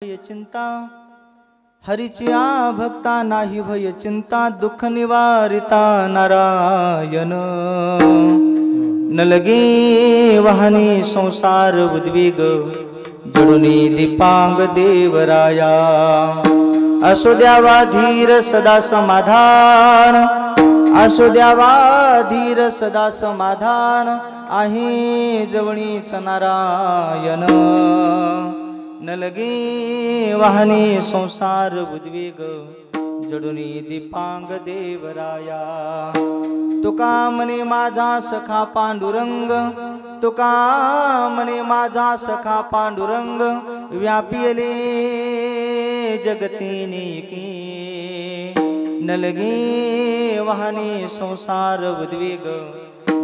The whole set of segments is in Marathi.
चिंता हरिचिया भक्ता नाही भय चिंता दुःख निवारिता नारायण न लगे वाहनी संसार उद्वेग जडुनी दीपांग देवराया असो द्यावा धीर सदा समाधान असो द्यावा धीर सदा समाधान आहे जवळीच नारायण न लगे वाहने संसार उद्वेग जडुनी दीपांग देवराया तुका मने माझा सखा पांडुरंग तुका मने माझा सखा पांडुरंग व्यापिले जगतीने न लगे वाहने संसार उद्वेग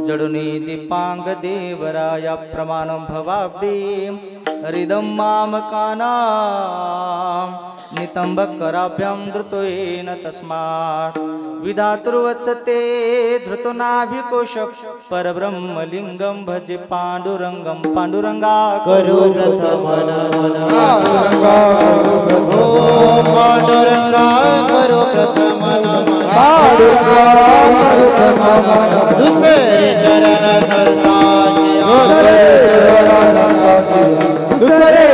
जडुनी दीपांग देवराया प्रमाणं भवाब्दे हृदं मामकाना नितंबकराभ्यां धृतोयेन तस्मात् विधातुर्वत्सते धृतो नाभिकोश परब्रह्मलिंगं भजे पांडुरंगं पांडुरंगा करो प्रथमन पांडुरंगा करो प्रथमन दुसरे चरण दुसरे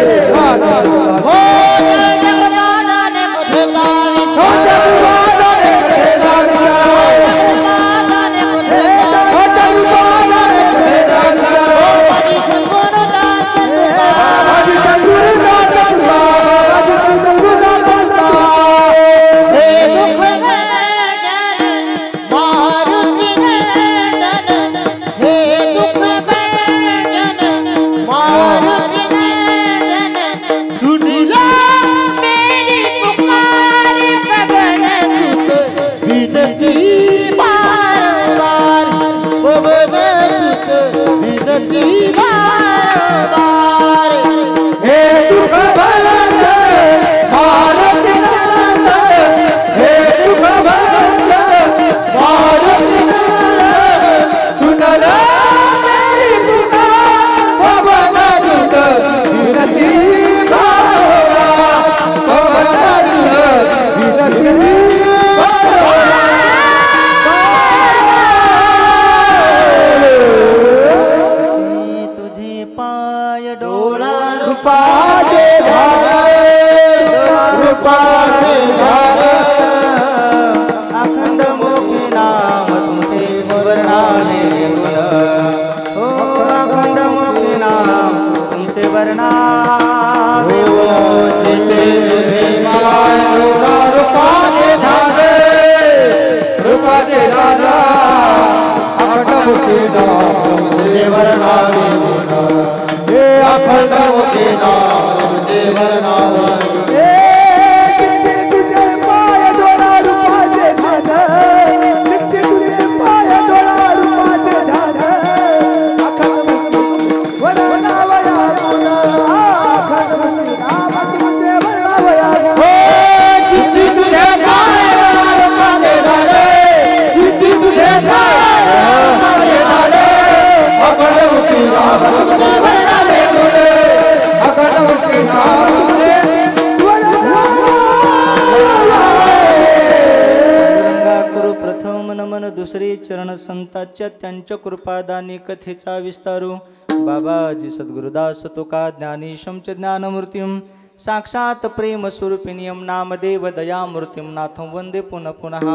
दुसरे चरण संतांच्या त्यांच्या कृपादानी कथेचा विस्तारू बाबाजी सद्गुरुदास तुका ज्ञानीशमच ज्ञानमूर्तिं साक्षात प्रेम स्वरूपिणीयं नामदेव दयामूर्तिं नाथं वंदे पुनः पुनः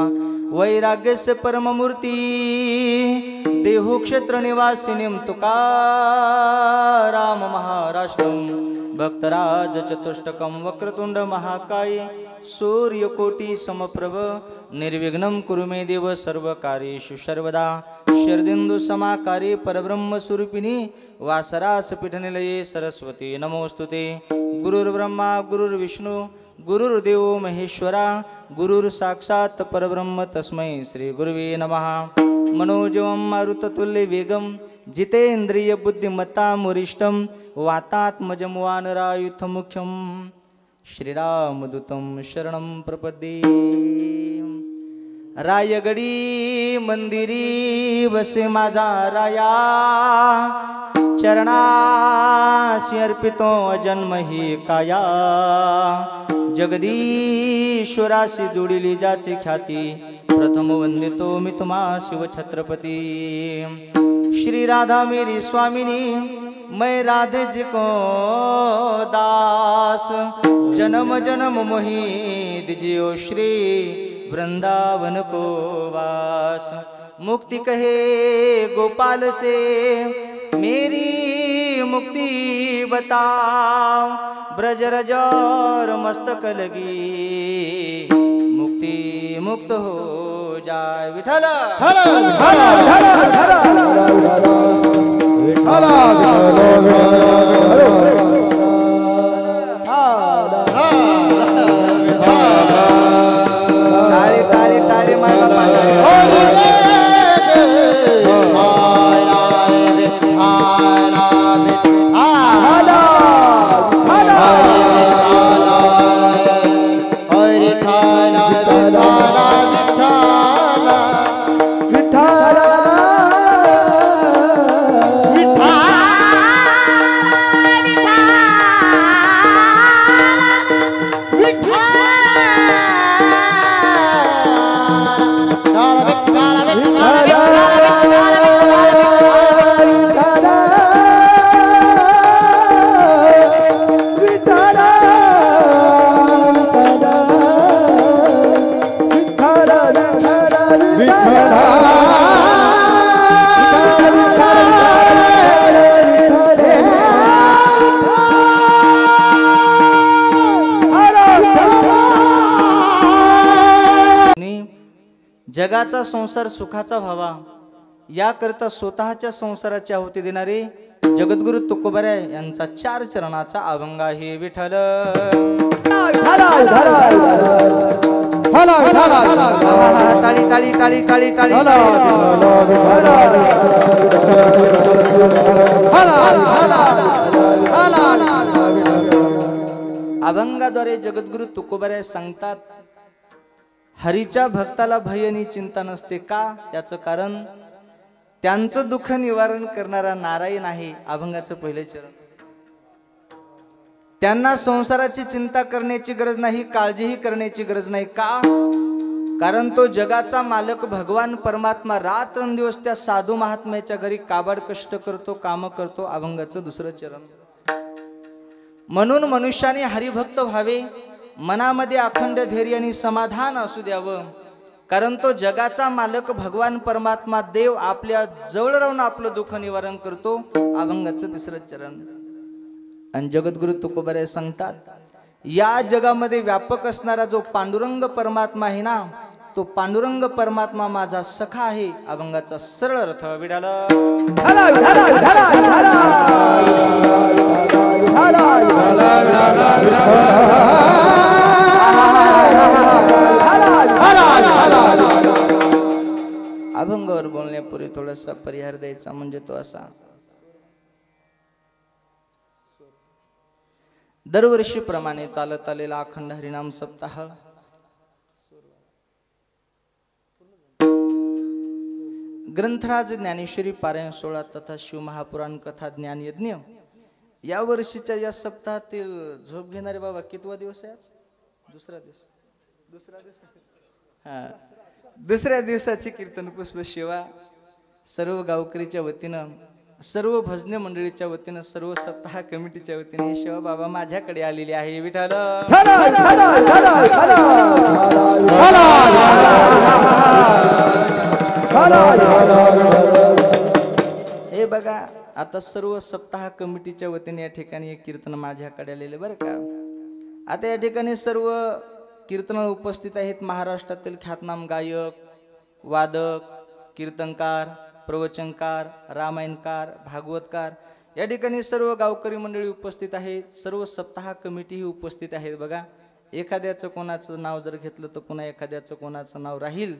वैराग्यस्य परममूर्ति देहु क्षेत्र निवासिनीं तुकाराम महाराष्ट्रं भक्तराज चतुष्टकं वक्रतुंड महाकाय सूर्यकोटि समप्रभ निर्विघ्नं कुरु मे देव सर्वकार्येषु सर्वदा शरदिन्दु समाकारे परब्रह्म स्वरूपिणी वासरास पीठनिलये सरस्वती नमोस्तुते गुरुर्ब्रह्मा गुरुर्विष्णु गुरुर्देव महेश्वरा गुरुर साक्षात् परब्रह्म तस्मै श्री गुरुवे नमः मनोजवं मारुततुल्य वेगं जितेन्द्रिय बुद्धिमत्तां वरिष्ठं वातात्मजं वानरायुधमुख्यं श्रीरामदूतं शरणं प्रपद्ये रायगडी मंदिरी बसे माझा राया चरणासी अर्पितो अजन्म ही काया जगदीश्वराशी जोडिली ज्याची ख्याती प्रथम वंदितो मी तुम्हा शिव छत्रपती श्री राधा मेरी स्वामिनी मैं राधे जी को दास जन्म जन्म मोहि दिजियो श्री वृंदावन को वास मुक्ति कहे गोपाल से मेरी मुक्ति बताओ ब्रज रजौर मस्तक लगी मुक्ति मुक्त हो जाए विठल टाळी टाळी टाळी माय बापा जगाचा संसार सुखाचा व्हावा याकरता स्वतःच्या संसाराची आहुती देणारे जगद्गुरु तुकोबराय यांचा 4 चरणाचा अभंग आहे विठ्ठल टाळी टाळी टाळी टाळी टाळी अभंगाद्वारे जगद्गुरु तुकोबराय सांगतात हरीच्या भक्ताला भय आणि चिंता नसते का त्याचं कारण त्यांचं दुःख निवारण करणारा नारायण आहे अभंगाचं पहिले चरण त्यांना संसाराची चिंता करण्याची गरज नाही काळजीही करण्याची गरज नाही का कारण तो जगाचा मालक भगवान परमात्मा रात्रंदिवस त्या साधू महात्म्याच्या घरी काबाड कष्ट करतो काम करतो अभंगाचं दुसरं चरण म्हणून मनुष्याने हरिभक्त व्हावे मनामध्ये अखंड धैर्य आणि समाधान असू द्यावं कारण तो जगाचा मालक भगवान परमात्मा देव आपल्या जवळ राहून आपलं दुःख निवारण करतो अभंगाचं तिसरं चरण आणि जगद्गुरु तुकोबराय सांगतात या जगामध्ये व्यापक असणारा जो पांडुरंग परमात्मा आहे ना तो पांडुरंग परमात्मा माझा सखा आहे अभंगाचा सरळ अर्थ विडाला अभंगावर बोलण्यापूर्वी थोडासा परिहार द्यायचा म्हणजे तो असा दरवर्षी प्रमाणे चालत आलेला अखंड हरिनाम सप्ताह ग्रंथराज ज्ञानेश्वरी पारायण सोहळा तथा शिवमहापुराण कथा ज्ञान यज्ञ या वर्षीच्या या सप्ताहातील झोप घेणारे बाबा कितवा दिवस आहे आज दुसरा दिवस हा दुसऱ्या दिवसाची कीर्तन पुष्प सेवा सर्व गावकरीच्या वतीनं सर्व भजने मंडळीच्या वतीनं सर्व सप्ताह कमिटीच्या वतीने ही सेवा बाबा माझ्याकडे आलेली आहे विठ्ठल हे बघा आता सर्व सप्ताह कमिटीच्या वतीने या ठिकाणी एक कीर्तन माझ्याकडे आलेले बरं का आता या ठिकाणी सर्व कीर्तनाला उपस्थित आहेत महाराष्ट्रातील ख्यातनाम गायक वादक कीर्तनकार प्रवचनकार रामायणकार भागवतकार या ठिकाणी सर्व गावकरी मंडळी उपस्थित आहेत सर्व सप्ताह कमिटी ही उपस्थित आहेत बघा एखाद्याचं कोणाचं नाव जर घेतलं तर पुन्हा एखाद्याचं कोणाचं नाव राहील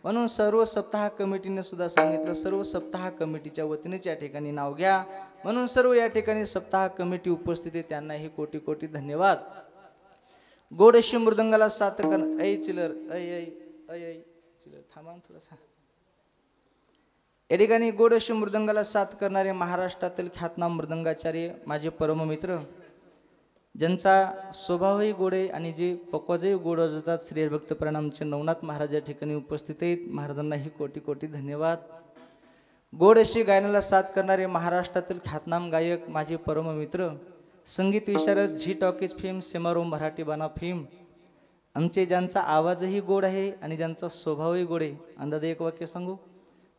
म्हणून सर्व सप्ताह कमिटीने सुद्धा सांगितलं सर्व सप्ताह कमिटीच्या वतीनेच या ठिकाणी नाव घ्या म्हणून सर्व या ठिकाणी सप्ताह कमिटी उपस्थित आहे त्यांनाही कोटी कोटी धन्यवाद गोड अशी मृदंगाला साथ कर ऐ चिलर ऐ ऐ ऐ ऐ चिलर थांबा थोडासा या ठिकाणी गोड अशी मृदंगाला साथ करणारे महाराष्ट्रातील ख्यातनाम मृदंगाचार्य माझे परममित्र, ज्यांचा स्वभावही गोड आहे आणि जे पक्वाजही गोड वाजवतात, श्री हरिभक्त प्रणामचे नवनाथ महाराज या ठिकाणी उपस्थित आहेत. महाराजांनाही कोटी कोटी धन्यवाद. गोड अशी गायनाला साथ करणारे महाराष्ट्रातील ख्यातनाम गायक माझे परममित्र, संगीत विशारद, Zee talkies fame, Shemaroo Marathi बाणा फेम, आमचे ज्यांचा आवाजही गोड आहे आणि ज्यांचा स्वभावही गोड आहे. अंदाजे एक वाक्य सांगू,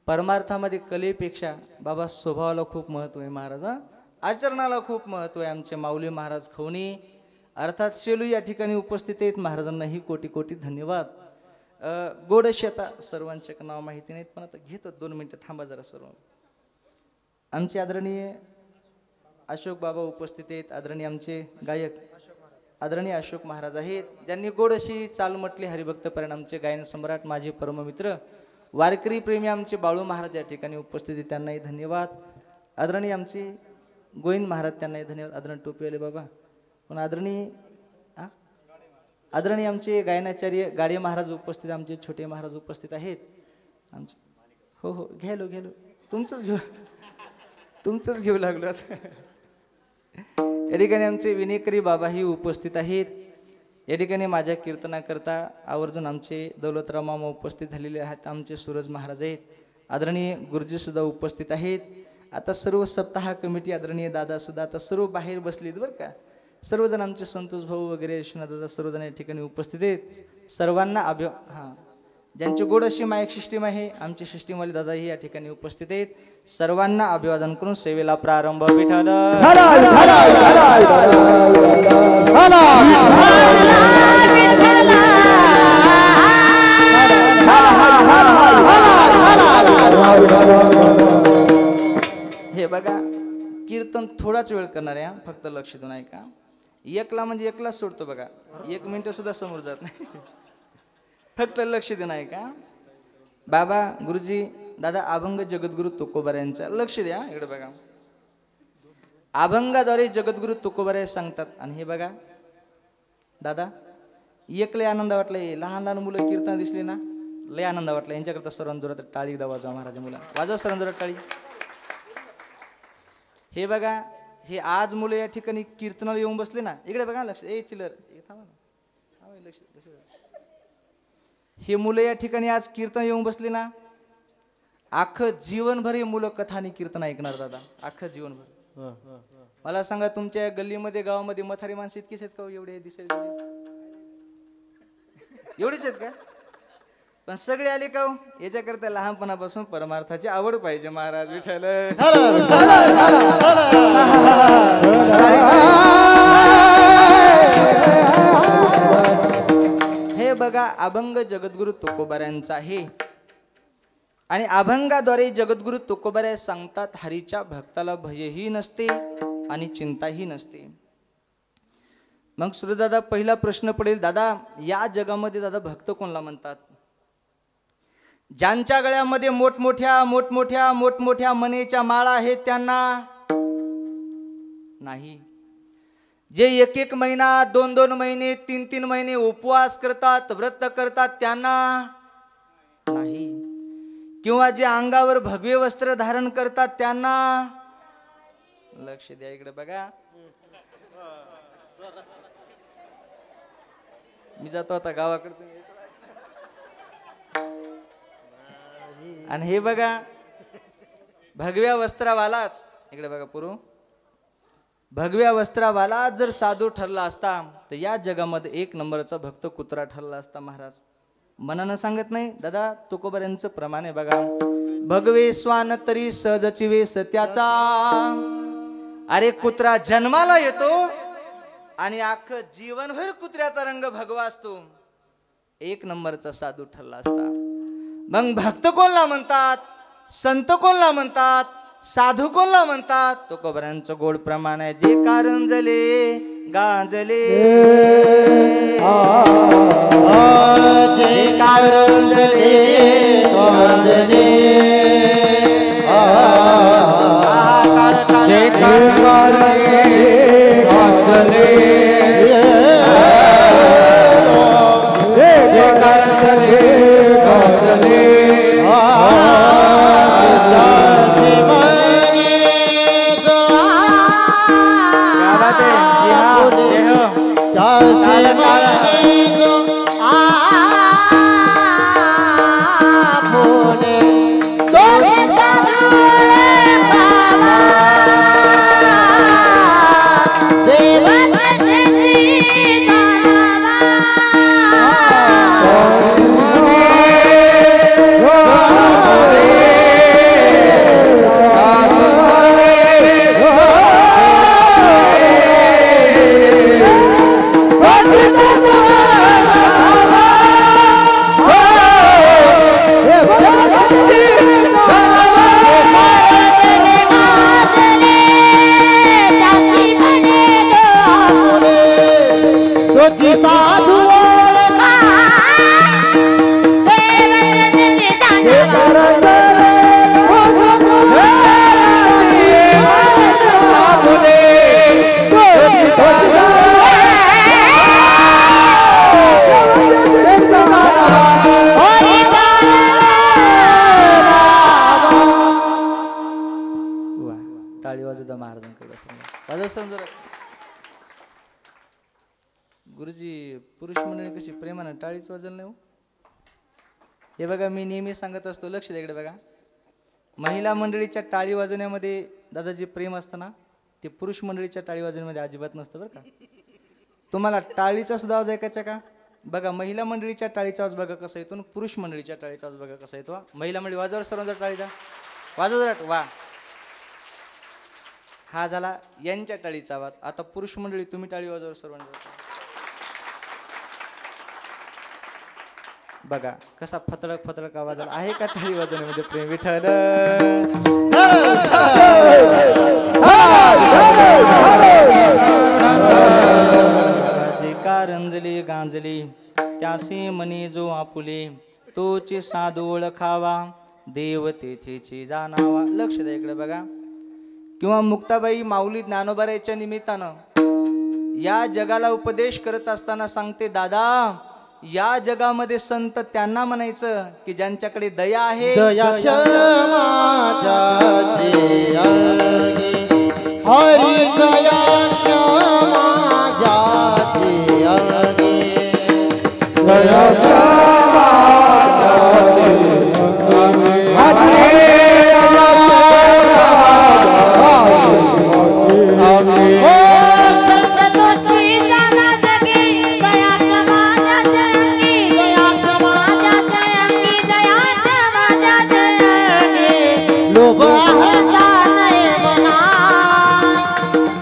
परमार्थामध्ये कलेपेक्षा बाबा स्वभावाला खूप महत्त्व आहे. महाराज आचरणाला खूप महत्त्व आहे. आमचे माऊली महाराज खवणी अर्थात शेलू या ठिकाणी उपस्थित आहेत. महाराजांनाही कोटी कोटी धन्यवाद. गोड अशी आता सर्वांचे नाव माहिती नाहीत, पण आता घेतो 2 मिनिटं थांबा जरा. सर्व आमचे आदरणीय अशोक बाबा उपस्थित आहेत. आदरणीय आमचे गायक आदरणीय अशोक महाराज आहेत, ज्यांनी गोड अशी चाल म्हटली. हरिभक्त परिणामचे गायन सम्राट माझे परममित्र, वारकरी प्रेमी आमचे बाळू महाराज या ठिकाणी उपस्थित आहेत. त्यांनाही धन्यवाद. आदरणीय आमचे गोविंद महाराज, त्यांनाही धन्यवाद. आदरणीय टोपीवाले बाबा, पण आदरणीय आमचे गायनाचार्य गाडे महाराज उपस्थित, आमचे छोटे महाराज उपस्थित आहेत. आमचे हो हो घ्यालो तुमचंच घेऊ लागलो. या ठिकाणी आमचे विनेकरी बाबाही उपस्थित आहेत. या ठिकाणी माझ्या कीर्तनाकरता आवर्जून आमचे दौलतराव मामा उपस्थित झालेले आहेत. आमचे सूरज महाराज आहेत. आदरणीय गुरुजी सुद्धा उपस्थित आहेत. आता सर्व सप्ताह कमिटी आदरणीय दादा सुद्धा आता सर्व बाहेर बसलीत बरं का. सर्वजण आमचे संतोष भाऊ वगैरे विश्वनाथ दादा सर्वजण या ठिकाणी उपस्थित आहेत. सर्वांना ज्यांची गोड अशी माईक सिस्टीम आहे, आमची सिस्टीमवाले दादाही या ठिकाणी उपस्थित आहेत. सर्वांना अभिवादन करून सेवेला प्रारंभ. विठ्ठल हे बघा, कीर्तन थोडाच वेळ करणार आहे, फक्त लक्ष देऊन ऐका. एकला म्हणजे एकलाच सोडतो बघा, 1 मिनिट सुद्धा समोर जात नाही. फक्त लक्ष देऊन ऐका. बाबा गुरुजी दादा अभंग जगद्गुरु तुकोबार यांचा लक्ष द्या. इकडे बघा, अभंगाद्वारे जगद्गुरु तुकोबार सांगतात. आणि हे बघा दादा, एक लय आनंद वाटला. लहान लहान मुलं कीर्तन दिसले ना, लय आनंद वाटला. यांच्याकरता सर्वांना जोरात टाळी एकदा वाजवा. महाराज मुलं वाजवा, सर्वांना जोरात टाळी. हे बघा, हे आज मुलं या ठिकाणी कीर्तनाला येऊन बसले ना. इकडे बघा, लक्ष चिलर लक्ष. हे मुलं या ठिकाणी आज कीर्तन येऊन बसले ना, अख्खं जीवनभर हे मुलं कथा आणि कीर्तन ऐकणार दादा, अख्खं जीवनभर. मला सांगा, तुमच्या गल्लीमध्ये गावामध्ये मथारी माणसं इतकीच आहेत का? एवढे दिसेल एवढीच आहेत का? पण सगळे आले का? याच्याकरता लहानपणापासून परमार्थाची आवड पाहिजे. महाराज विठ्ठल. हे बघा, अभंग जगद्गुरु तुकोबाऱ्यांचा आहे. आणि अभंगाद्वारे जगद्गुरु तुकोबारे सांगतात, हरीच्या भक्ताला भयही नसते आणि चिंताही नसते. मग सूर्यदादा, पहिला प्रश्न पडेल, दादा या जगामध्ये दादा भक्त कोणला म्हणतात? ज्यांच्या गळ्यामध्ये मोठमोठ्या मनेच्या माळा आहेत त्यांना नाही. जे 1 महिना 2 महिने 3 महिने उपवास करतात, व्रत करतात त्यांना नाही. किंवा जे अंगावर भगवे वस्त्र धारण करतात त्यांना. लक्ष द्या, इकडे बघा. मी जातो आता गावाकडे. आणि हे बघा, भगव्या वस्त्रावालाच, इकडे बघा पुरू, भगव्या वस्त्रावाला जर साधू ठरला असता तर या जगामध्ये 1 नंबरचा भक्त कुत्रा ठरला असता. महाराज मनानं सांगत नाही दादा, तुकोबार यांचं प्रमाण आहे बघा. भगवे स्वान तरी सहजची वेस त्याचा. अरे कुत्रा जन्माला येतो आणि अख्खं जीवनभर कुत्र्याचा रंग भगवा असतो. 1 नंबरचा साधू ठरला असता. मग भक्त कोणला म्हणतात? संत कोणला म्हणतात? साधू कोणला म्हणतात? तुकोबारांचं गोड प्रमाण आहे. जे कारंजले गांजले, जे कारंजले गांजले, जे कारंजले गांजले, जे कारंजले गांजले, टाळी वाजवता महाराजांकडे समजा गुरुजी पुरुष मंडळी कशी प्रेमानं टाळीच वाजल नाही हो. हे बघा मी नेहमी सांगत असतो, लक्ष द्या इकडे बघा. महिला मंडळीच्या टाळी वाजवण्यामध्ये दादाजी प्रेम असतं ना, ते पुरुष मंडळीच्या टाळी वाजवण्यामध्ये अजिबात नसतं बरं का. तुम्हाला टाळीचा सुद्धा आवाज ऐकायचा का? बघा महिला मंडळीच्या टाळीचा आवाज बघा कसा येतो, पुरुष मंडळीच्या टाळीचा आवाज बघा कसा येतो. महिला मंडळी वाजवर सर्वांचा टाळीचा वाजव वा. हा झाला यांच्या टाळीचा आवाज. आता पुरुष मंडळी तुम्ही टाळी वाजवर सर्वांचा बघा कसा फतळक फतळक आवाज आला. आहे का टाळी वाजवण्यामध्ये प्रेम? विठ्ठल जे कारंजली गांजली त्यासे मनी जो आपुले, तोचे साधू ओळखावा देव तेथेची जाणावा. लक्ष द्या इकडे बघा. किंवा मुक्ताबाई माऊली ज्ञानोबाराच्या निमित्तानं या जगाला उपदेश करत असताना सांगते, दादा या जगामध्ये संत त्यांना म्हणायचं की ज्यांच्याकडे दया आहे. हरी दया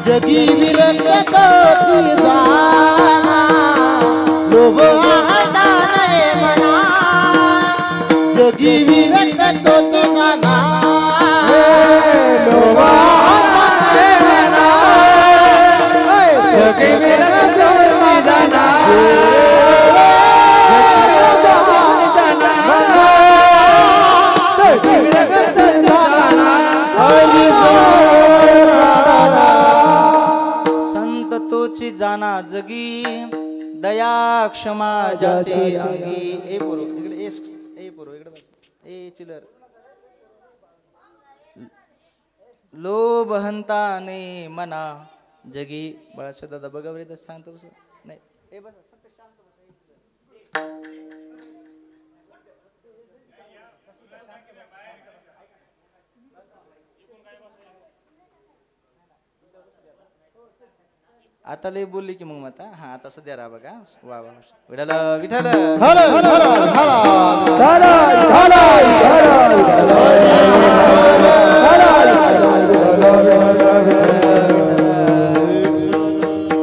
जगी विरक्त तोची जाना, लोभ आता नये मना. जगी विरक्त तोची जाना, लोभ आता नये मना. जगी विरक्त तोची जाना, जाना जगी दया क्षमा ज्याचे अंगी. ए पोरो इकडे ए पोरो इकडे बस. ए चिलर लोभ हंता नाही मना जगी. बाळासाहेब दादा बघा बरे शांत बस. नाही ए बस फक्त शांत बस. आता लय बोलली की मग आता. हा आता सध्या राहा बघा. वा वा विठाल विठाल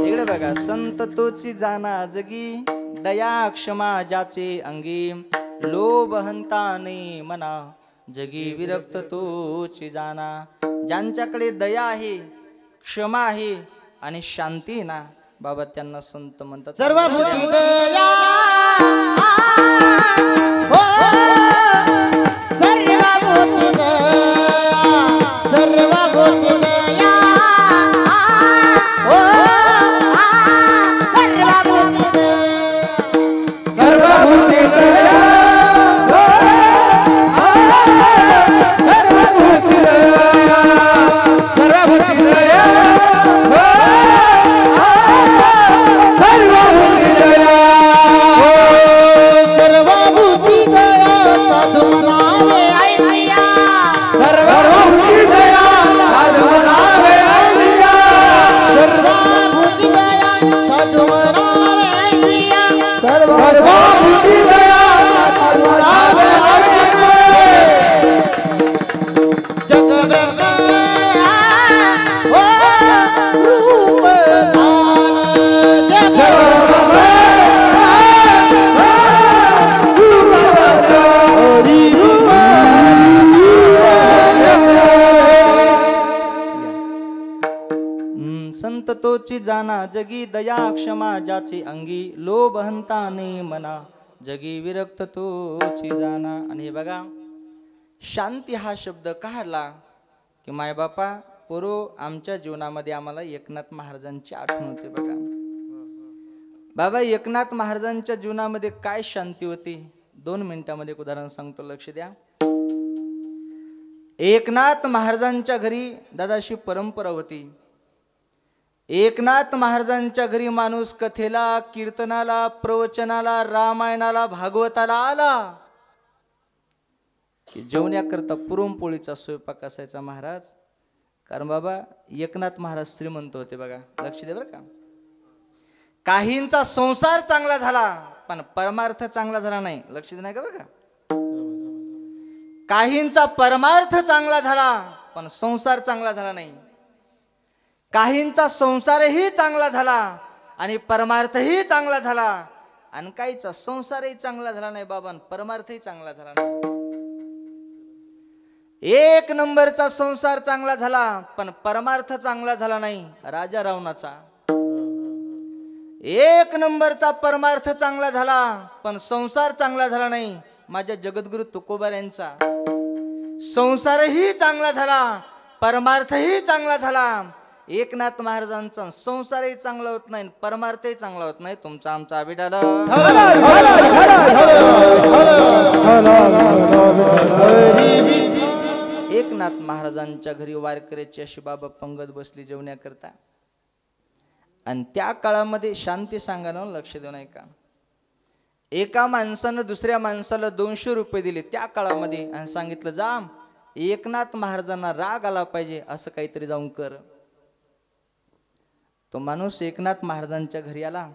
इकडे बघा. संत तोची जाना जगी दया क्षमा ज्याचे अंगी, लोभ हंता नाही मना जगी विरक्त तोची जाना. ज्यांच्याकडे दया आहे, क्षमा आहे आणि शांती ना बाबा त्यांना संत म्हणतात. सर्वभूती दया हो, सर्वभूती दया, सर्वभूती दया हो, सर्वभूती दया, सर्वभूती दया रूप तोची जाना जगी दया क्षमा ज्याची अंगी लोभ हंताने मना जगी विरक्त तोची जाना. आणि हे बघा शांती हा शब्द काढला की मायबापा पोरो आमच्या जीवनामध्ये आम्हाला एकनाथ महाराजांची आठवण होते. बघा बाबा एकनाथ महाराजांच्या जीवनामध्ये काय शांती होती 2 मिनिटांमध्ये एक उदाहरण सांगतो, लक्ष द्या. एकनाथ महाराजांच्या घरी दादाशी परंपरा होती. एकनाथ महाराजांच्या घरी माणूस कथेला, कीर्तनाला, प्रवचनाला, रामायणाला, भागवताला आला की जेवण्याकरता पुरणपोळीचा स्वयंपाक असायचा महाराज. कारण बाबा एकनाथ महाराज श्रीमंत होते. बघा लक्ष दे बरं का. काहींचा संसार चांगला झाला पण परमार्थ चांगला झाला नाही. लक्ष दे नाही का बरं का. काहींचा परमार्थ चांगला झाला पण संसार चांगला झाला नाही. काहींचा संसारही चांगला झाला आणि परमार्थही चांगला झाला आणि काहीचा संसारही चांगला झाला नाही बाबा परमार्थही चांगला झाला नाही. 1 नंबरचा संसार चांगला झाला पण परमार्थ चांगला झाला नाही राजा रावणाचा. 1 नंबरचा परमार्थ चांगला झाला पण संसार चांगला झाला नाही माझ्या जगद्गुरु तुकोबार यांचा. संसारही चांगला झाला परमार्थही चांगला झाला. एकनाथ महाराजांचा संसारही चांगला होत नाही परमार्थही चांगला होत नाही. तुमचा आमचा अभिडाल एकनाथ महाराजांच्या घरी वारकऱ्याची अशी बाबा पंगत बसली जेवण्याकरता. आणि त्या काळामध्ये शांती सांगायला लक्ष देऊ नये का. एका माणसानं दुसऱ्या माणसाला 200 रुपये दिले त्या काळामध्ये आणि सांगितलं जा एकनाथ महाराजांना राग आला पाहिजे असं काहीतरी जाऊन कर. तो माणूस एकनाथ महाराजांच्या घरी आला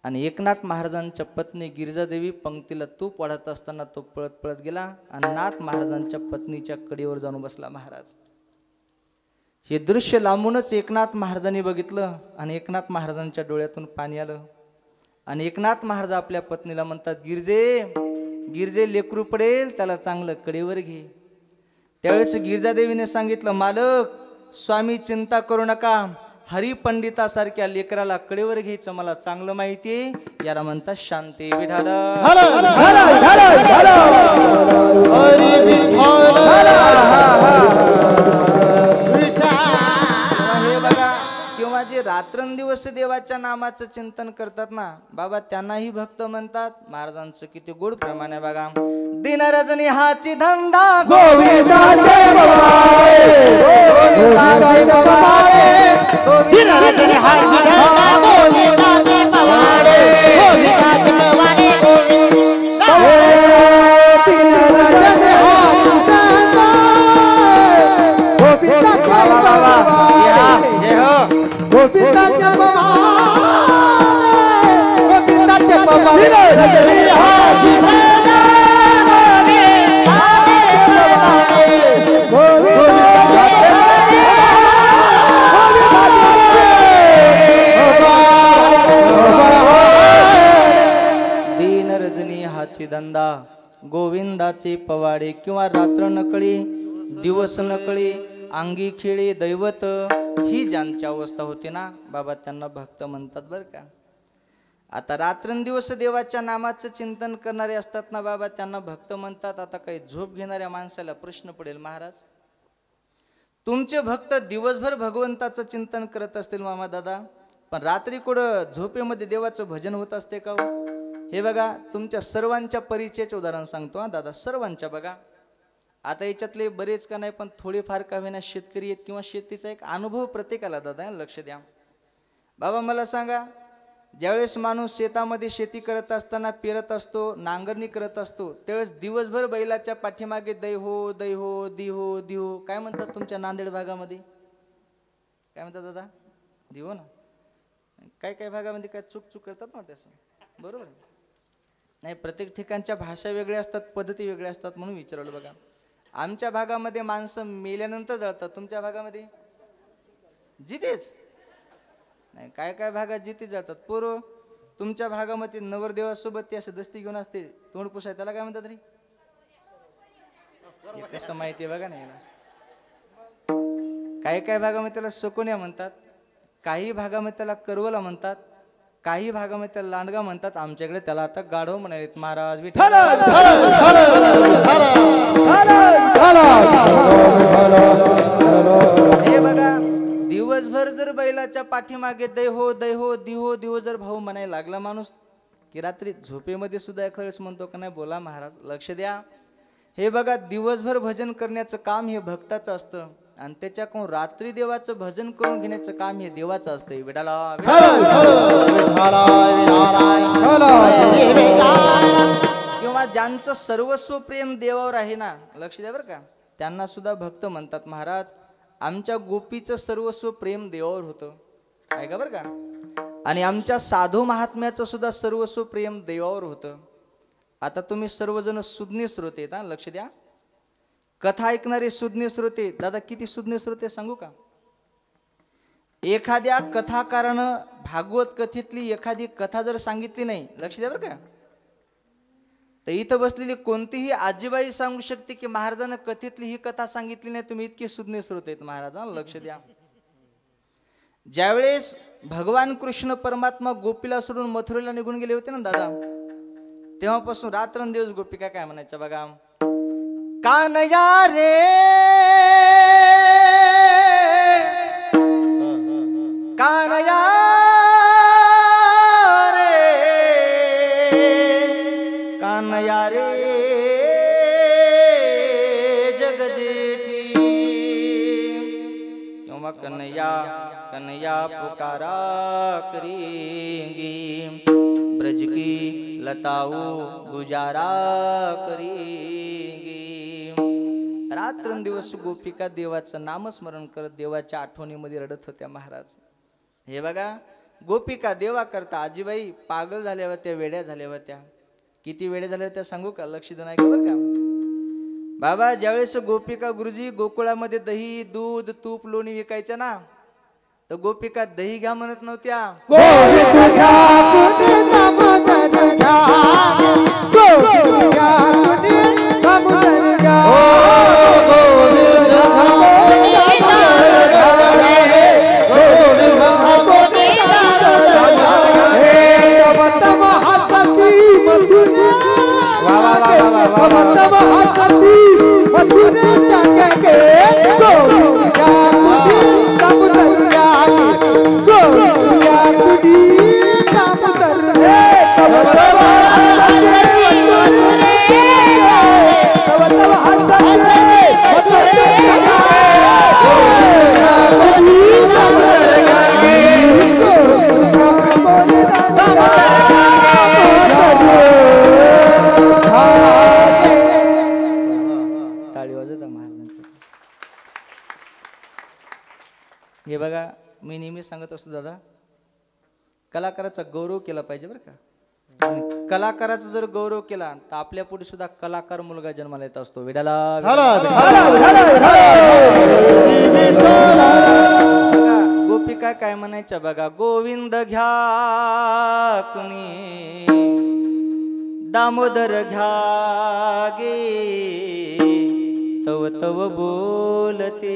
आणि एकनाथ महाराजांच्या पत्नी गिरिजादेवी पंक्तीला तूप वाढत असताना तो पळत पळत गेला आणि नाथ महाराजांच्या पत्नीच्या कडीवर जाऊन बसला महाराज. हे दृश्य लांबूनच एकनाथ महाराजांनी बघितलं आणि एकनाथ महाराजांच्या डोळ्यातून पाणी आलं. आणि एकनाथ महाराज आपल्या पत्नीला म्हणतात गिरजे गिरजे लेकरू पडेल त्याला चांगलं कडेवर घे. त्यावेळेस गिरिजादेवीने सांगितलं मालक स्वामी चिंता करू नका हरिपंडितासारख्या लेकराला कडेवर घ्यायचं मला चांगलं माहितीये. याला म्हणतात शांती विठाल. हे बघा किंवा जे रात्रंदिवस देवाच्या नामाचं चिंतन करतात ना बाबा त्यांनाही भक्त म्हणतात. महाराजांचं किती गोड प्रमाणे बघा. दिन रजनी हाची धंदा गोविंदाचे दिन रजनी हाची धंदा गोविंदाचे पवाडे गोविंदाचे पवाडे दिन रजनी हाची धंदा गोविंदाचे गोविंदाचे गोविंदाचे पवाडे हाची धंदा गोविंदाचे पवाडे किंवा रात्र नकळी दिवस नकळी अंगी खेळी दैवत ही ज्यांची अवस्था होती ना बाबा त्यांना भक्त म्हणतात बरं का. आता रात्रंदिवस देवाच्या नामाचं चिंतन करणारे असतात ना बाबा त्यांना भक्त म्हणतात. आता काही झोप घेणाऱ्या माणसाला प्रश्न पडेल महाराज तुमचे भक्त दिवसभर भगवंताचं चिंतन करत असतील मामा दादा पण रात्री कुठं झोपेमध्ये देवाचं भजन होत असते का. हे बघा तुमच्या सर्वांच्या परिचयाचे उदाहरण सांगतो हा दादा सर्वांच्या. बघा आता याच्यातले बरेच का नाही पण थोडेफार का होईना शेतकरी आहेत किंवा शेतीचा एक अनुभव प्रत्येकाला दादा लक्ष द्या. बाबा मला सांगा ज्यावेळेस माणूस शेतामध्ये शेती करत असताना पेरत असतो नांगरणी करत असतो त्यावेळेस दिवसभर बैलाच्या पाठीमागे दैहो दैहो दिहो दिहो काय म्हणतात तुमच्या नांदेड भागामध्ये काय म्हणतात दादा दिहो ना. काय काय भागामध्ये काय चूक चूक करतात ना तसं बरोबर नाही. प्रत्येक ठिकाणच्या भाषा वेगळ्या असतात पद्धती वेगळ्या असतात म्हणून विचारलं. बघा आमच्या भागामध्ये माणसं मेल्यानंतर जळतात तुमच्या भागामध्ये जितेच नाही. काय काय भागात जिथे जळतात पोरं तुमच्या भागामध्ये नवरदेवासोबत ते असं दस्ती घेऊन असते तोंड पुसाय त्याला काय म्हणतात रे कसं माहिती आहे बघा नाही. काय काय भागामध्ये त्याला सकोन्या म्हणतात. काही भागामध्ये त्याला करवला म्हणतात, काही भागामध्ये त्याला लांडगा म्हणतात, आमच्याकडे त्याला आता गाढव म्हणालेत महाराज विठ्ठल. हे बघा, दिवसभर जर बैलाच्या पाठीमागे दैहो दैहो दिहो दिहो जर भाऊ म्हणायला लागला माणूस, की रात्री झोपेमध्ये सुद्धा एखाद्या वेळेस म्हणतो का नाही बोला महाराज लक्ष द्या. हे बघा, दिवसभर भजन करण्याचं काम हे भक्ताचं असतं आणि त्याच्याकडून रात्री देवाचं भजन करून घेण्याचं काम हे देवाचं असतं. विठाला किंवा ज्यांचं सर्वस्व प्रेम देवावर आहे ना, लक्ष द्या बरं का, त्यांना सुद्धा भक्त म्हणतात. महाराज आमच्या गोपीचं सर्वस्व प्रेम देवावर होतं, ऐका बरं का. आणि आमच्या साधू महात्म्याचं सुद्धा सर्वस्व प्रेम देवावर होतं. आता तुम्ही सर्वजण सुज्ञ श्रोते आहेत, लक्ष द्या. कथा ऐकणारे सुज्ञ श्रोते, दादा किती सुज्ञ श्रोते सांगू का. एखाद्या कथाकारानं भागवत कथेतली एखादी कथा जर सांगितली नाही, लक्ष द्या बरं का, तर इथं बसलेली कोणतीही आजीबाई सांगू शकते की महाराजांना कथेतली ही कथा सांगितली नाही. तुम्ही इतके सुज्ञ श्रोते आहेत महाराज, लक्ष द्या. ज्यावेळेस भगवान कृष्ण परमात्मा गोपीला सोडून मथुरेला निघून गेले होते ना दादा, तेव्हापासून रात्रंदिवस गोपिका काय म्हणायच्या बघा. कानया रे कानया रे कानया रे जगजेठी, किंवा कन्हैया कन्हैया पुकारा करेंगी, ब्रज की लताओ गुजारा करेंगी. रात्रंदिवस गोपिका देवाचं नामस्मरण करत देवाच्या आठवणीमध्ये रडत होत्या महाराज. हे बघा, गोपिका देवा करता आजीबाई पागल झाल्या होत्या, वेड्या झाल्या होत्या. किती वेड्या झाल्या होत्या सांगू का, लक्ष देऊन ऐका बरं का. बाबा ज्यावेळेस गोपिका गुरुजी गोकुळामध्ये दही दूध तूप लोणी विकायच्या ना, तर गोपिका दही घ्या म्हणत नव्हत्या, हे बघा मी नेहमी सांगत असतो दादा, कलाकाराचा गौरव केला पाहिजे बरं का. आणि कलाकाराचा जर गौरव केला तर आपल्या पुढे सुद्धा कलाकार मुलगा जन्माला येत असतो. विडाला गोपिका काय म्हणायच्या बघा, गोविंद घ्या कुणी दामोदर घ्या गे, तव तव बोलते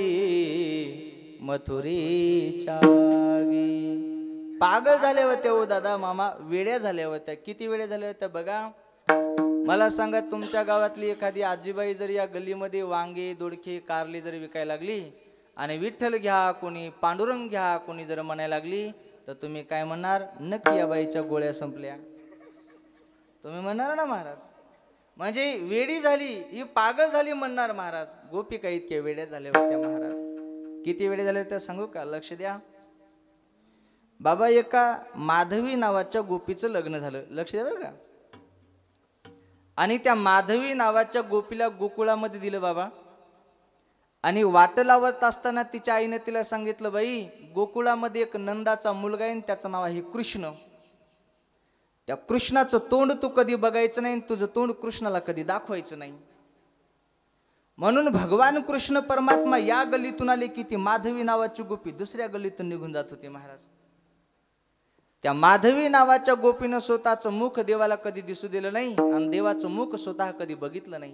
मथुरेच्या गे. पागल झाले होते हो दादा मामा, वेड्या झाल्या होत्या. किती वेड्या झाल्या होत्या बघा. मला सांगा, तुमच्या गावातली एखादी आजीबाई जर या गल्लीमध्ये वांगे दोडके कारले जर विकायला लागली आणि विठ्ठल घ्या कोणी पांडुरंग घ्या कोणी जर म्हणायला लागली, तर तुम्ही काय म्हणणार, नक्की या बाईच्या गोळ्या संपल्या, तुम्ही म्हणणार ना महाराज. म्हणजे वेडी झाली ही पागल झाली म्हणणार महाराज. गोपिका इतक्या वेड्या झाल्या होत्या महाराज. किती वेळे झाले त्या सांगू का, लक्ष द्या. बाबा एका माधवी नावाच्या गोपीचं लग्न झालं, लक्ष द्या बरं का. आणि त्या माधवी नावाच्या गोपीला गोकुळामध्ये दिलं बाबा. आणि वाट लावत असताना तिच्या आईने तिला सांगितलं, बाई गोकुळामध्ये एक नंदाचा मुलगा आहे, त्याचं नाव आहे कृष्ण. त्या कृष्णाचं तोंड तू कधी बघायचं नाही, तुझं तोंड कृष्णाला कधी दाखवायचं नाही. म्हणून भगवान कृष्ण परमात्मा या गल्लीतून आले की ती माधवी नावाची गोपी दुसऱ्या गल्लीतून निघून जात होती महाराज. त्या माधवी नावाच्या गोपीनं स्वतःचं मुख देवाला कधी दिसू दिलं नाही आणि देवाचं मुख स्वतः कधी बघितलं नाही.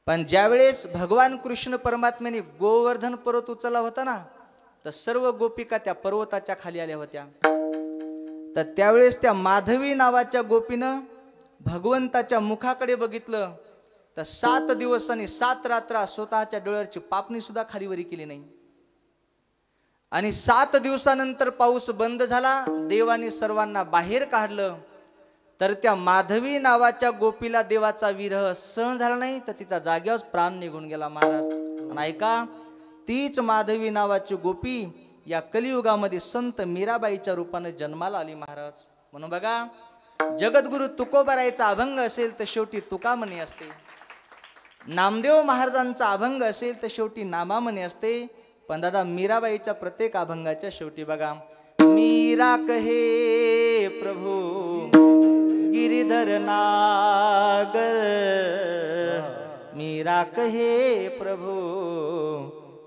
पण ज्यावेळेस भगवान कृष्ण परमात्म्याने गोवर्धन पर्वत उचलला होता ना, तर सर्व गोपिका त्या पर्वताच्या खाली आल्या होत्या. तर त्यावेळेस त्या माधवी नावाच्या गोपीनं भगवंताच्या मुखाकडे बघितलं तर 7 दिवस आणि 7 रात्र स्वतःच्या डोळ्याची पापणी सुद्धा खालीवरी केली नाही. आणि 7 दिवसानंतर पाऊस बंद झाला. देवाने सर्वांना बाहेर काढलं. तर त्या माधवी नावाच्या गोपीला देवाचा विरह सहन झाला नाही तर तिचा जाग्यावर प्राण निघून गेला महाराज. आणि ऐका, तीच माधवी नावाची गोपी या कलियुगामध्ये संत मीराबाईच्या रूपाने जन्माला आली महाराज. म्हणून बघा, जगद्गुरु तुकोबारायचा अभंग असेल तर शेवटी तुका म्हणे असते. नामदेव महाराजांचा अभंग असेल तर शेवटी नामा म्हणे असते. पण दादा, मीराबाईच्या प्रत्येक अभंगाच्या शेवटी बघा, मीरा कहे प्रभू गिरिधर नागर, मीरा कहे प्रभू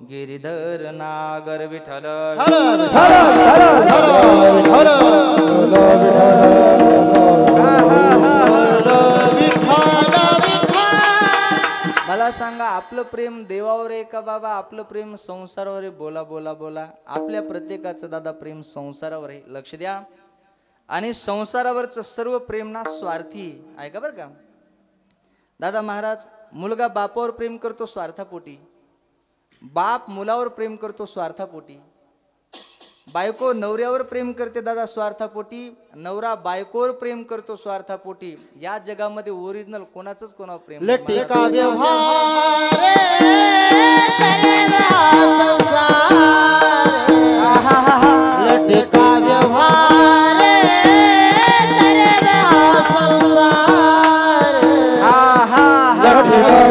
गिरिधर नागर. विठ्ठल मला सांगा, आपलं प्रेम देवावर आहे का बाबा? आपलं प्रेम संसारावर आहे? बोला बोला बोला. आपल्या प्रत्येकाचं दादा प्रेम संसारावर आहे. लक्ष द्या. आणि संसारावरचं सर्व प्रेम ना स्वार्थी आहे का बरं का दादा महाराज. मुलगा बापावर प्रेम करतो स्वार्थापोटी, बाप मुलावर प्रेम करतो स्वार्थापोटी, बायको नवऱ्यावर प्रेम करते दादा स्वार्थापोटी, नवरा बायकोवर प्रेम करतो स्वार्थापोटी. या जगामध्ये ओरिजिनल कोणाचंच कोणावर प्रेम नाही. लटे का व्यवहार लटे का व्यवहार लटे का व्यवहार लटे का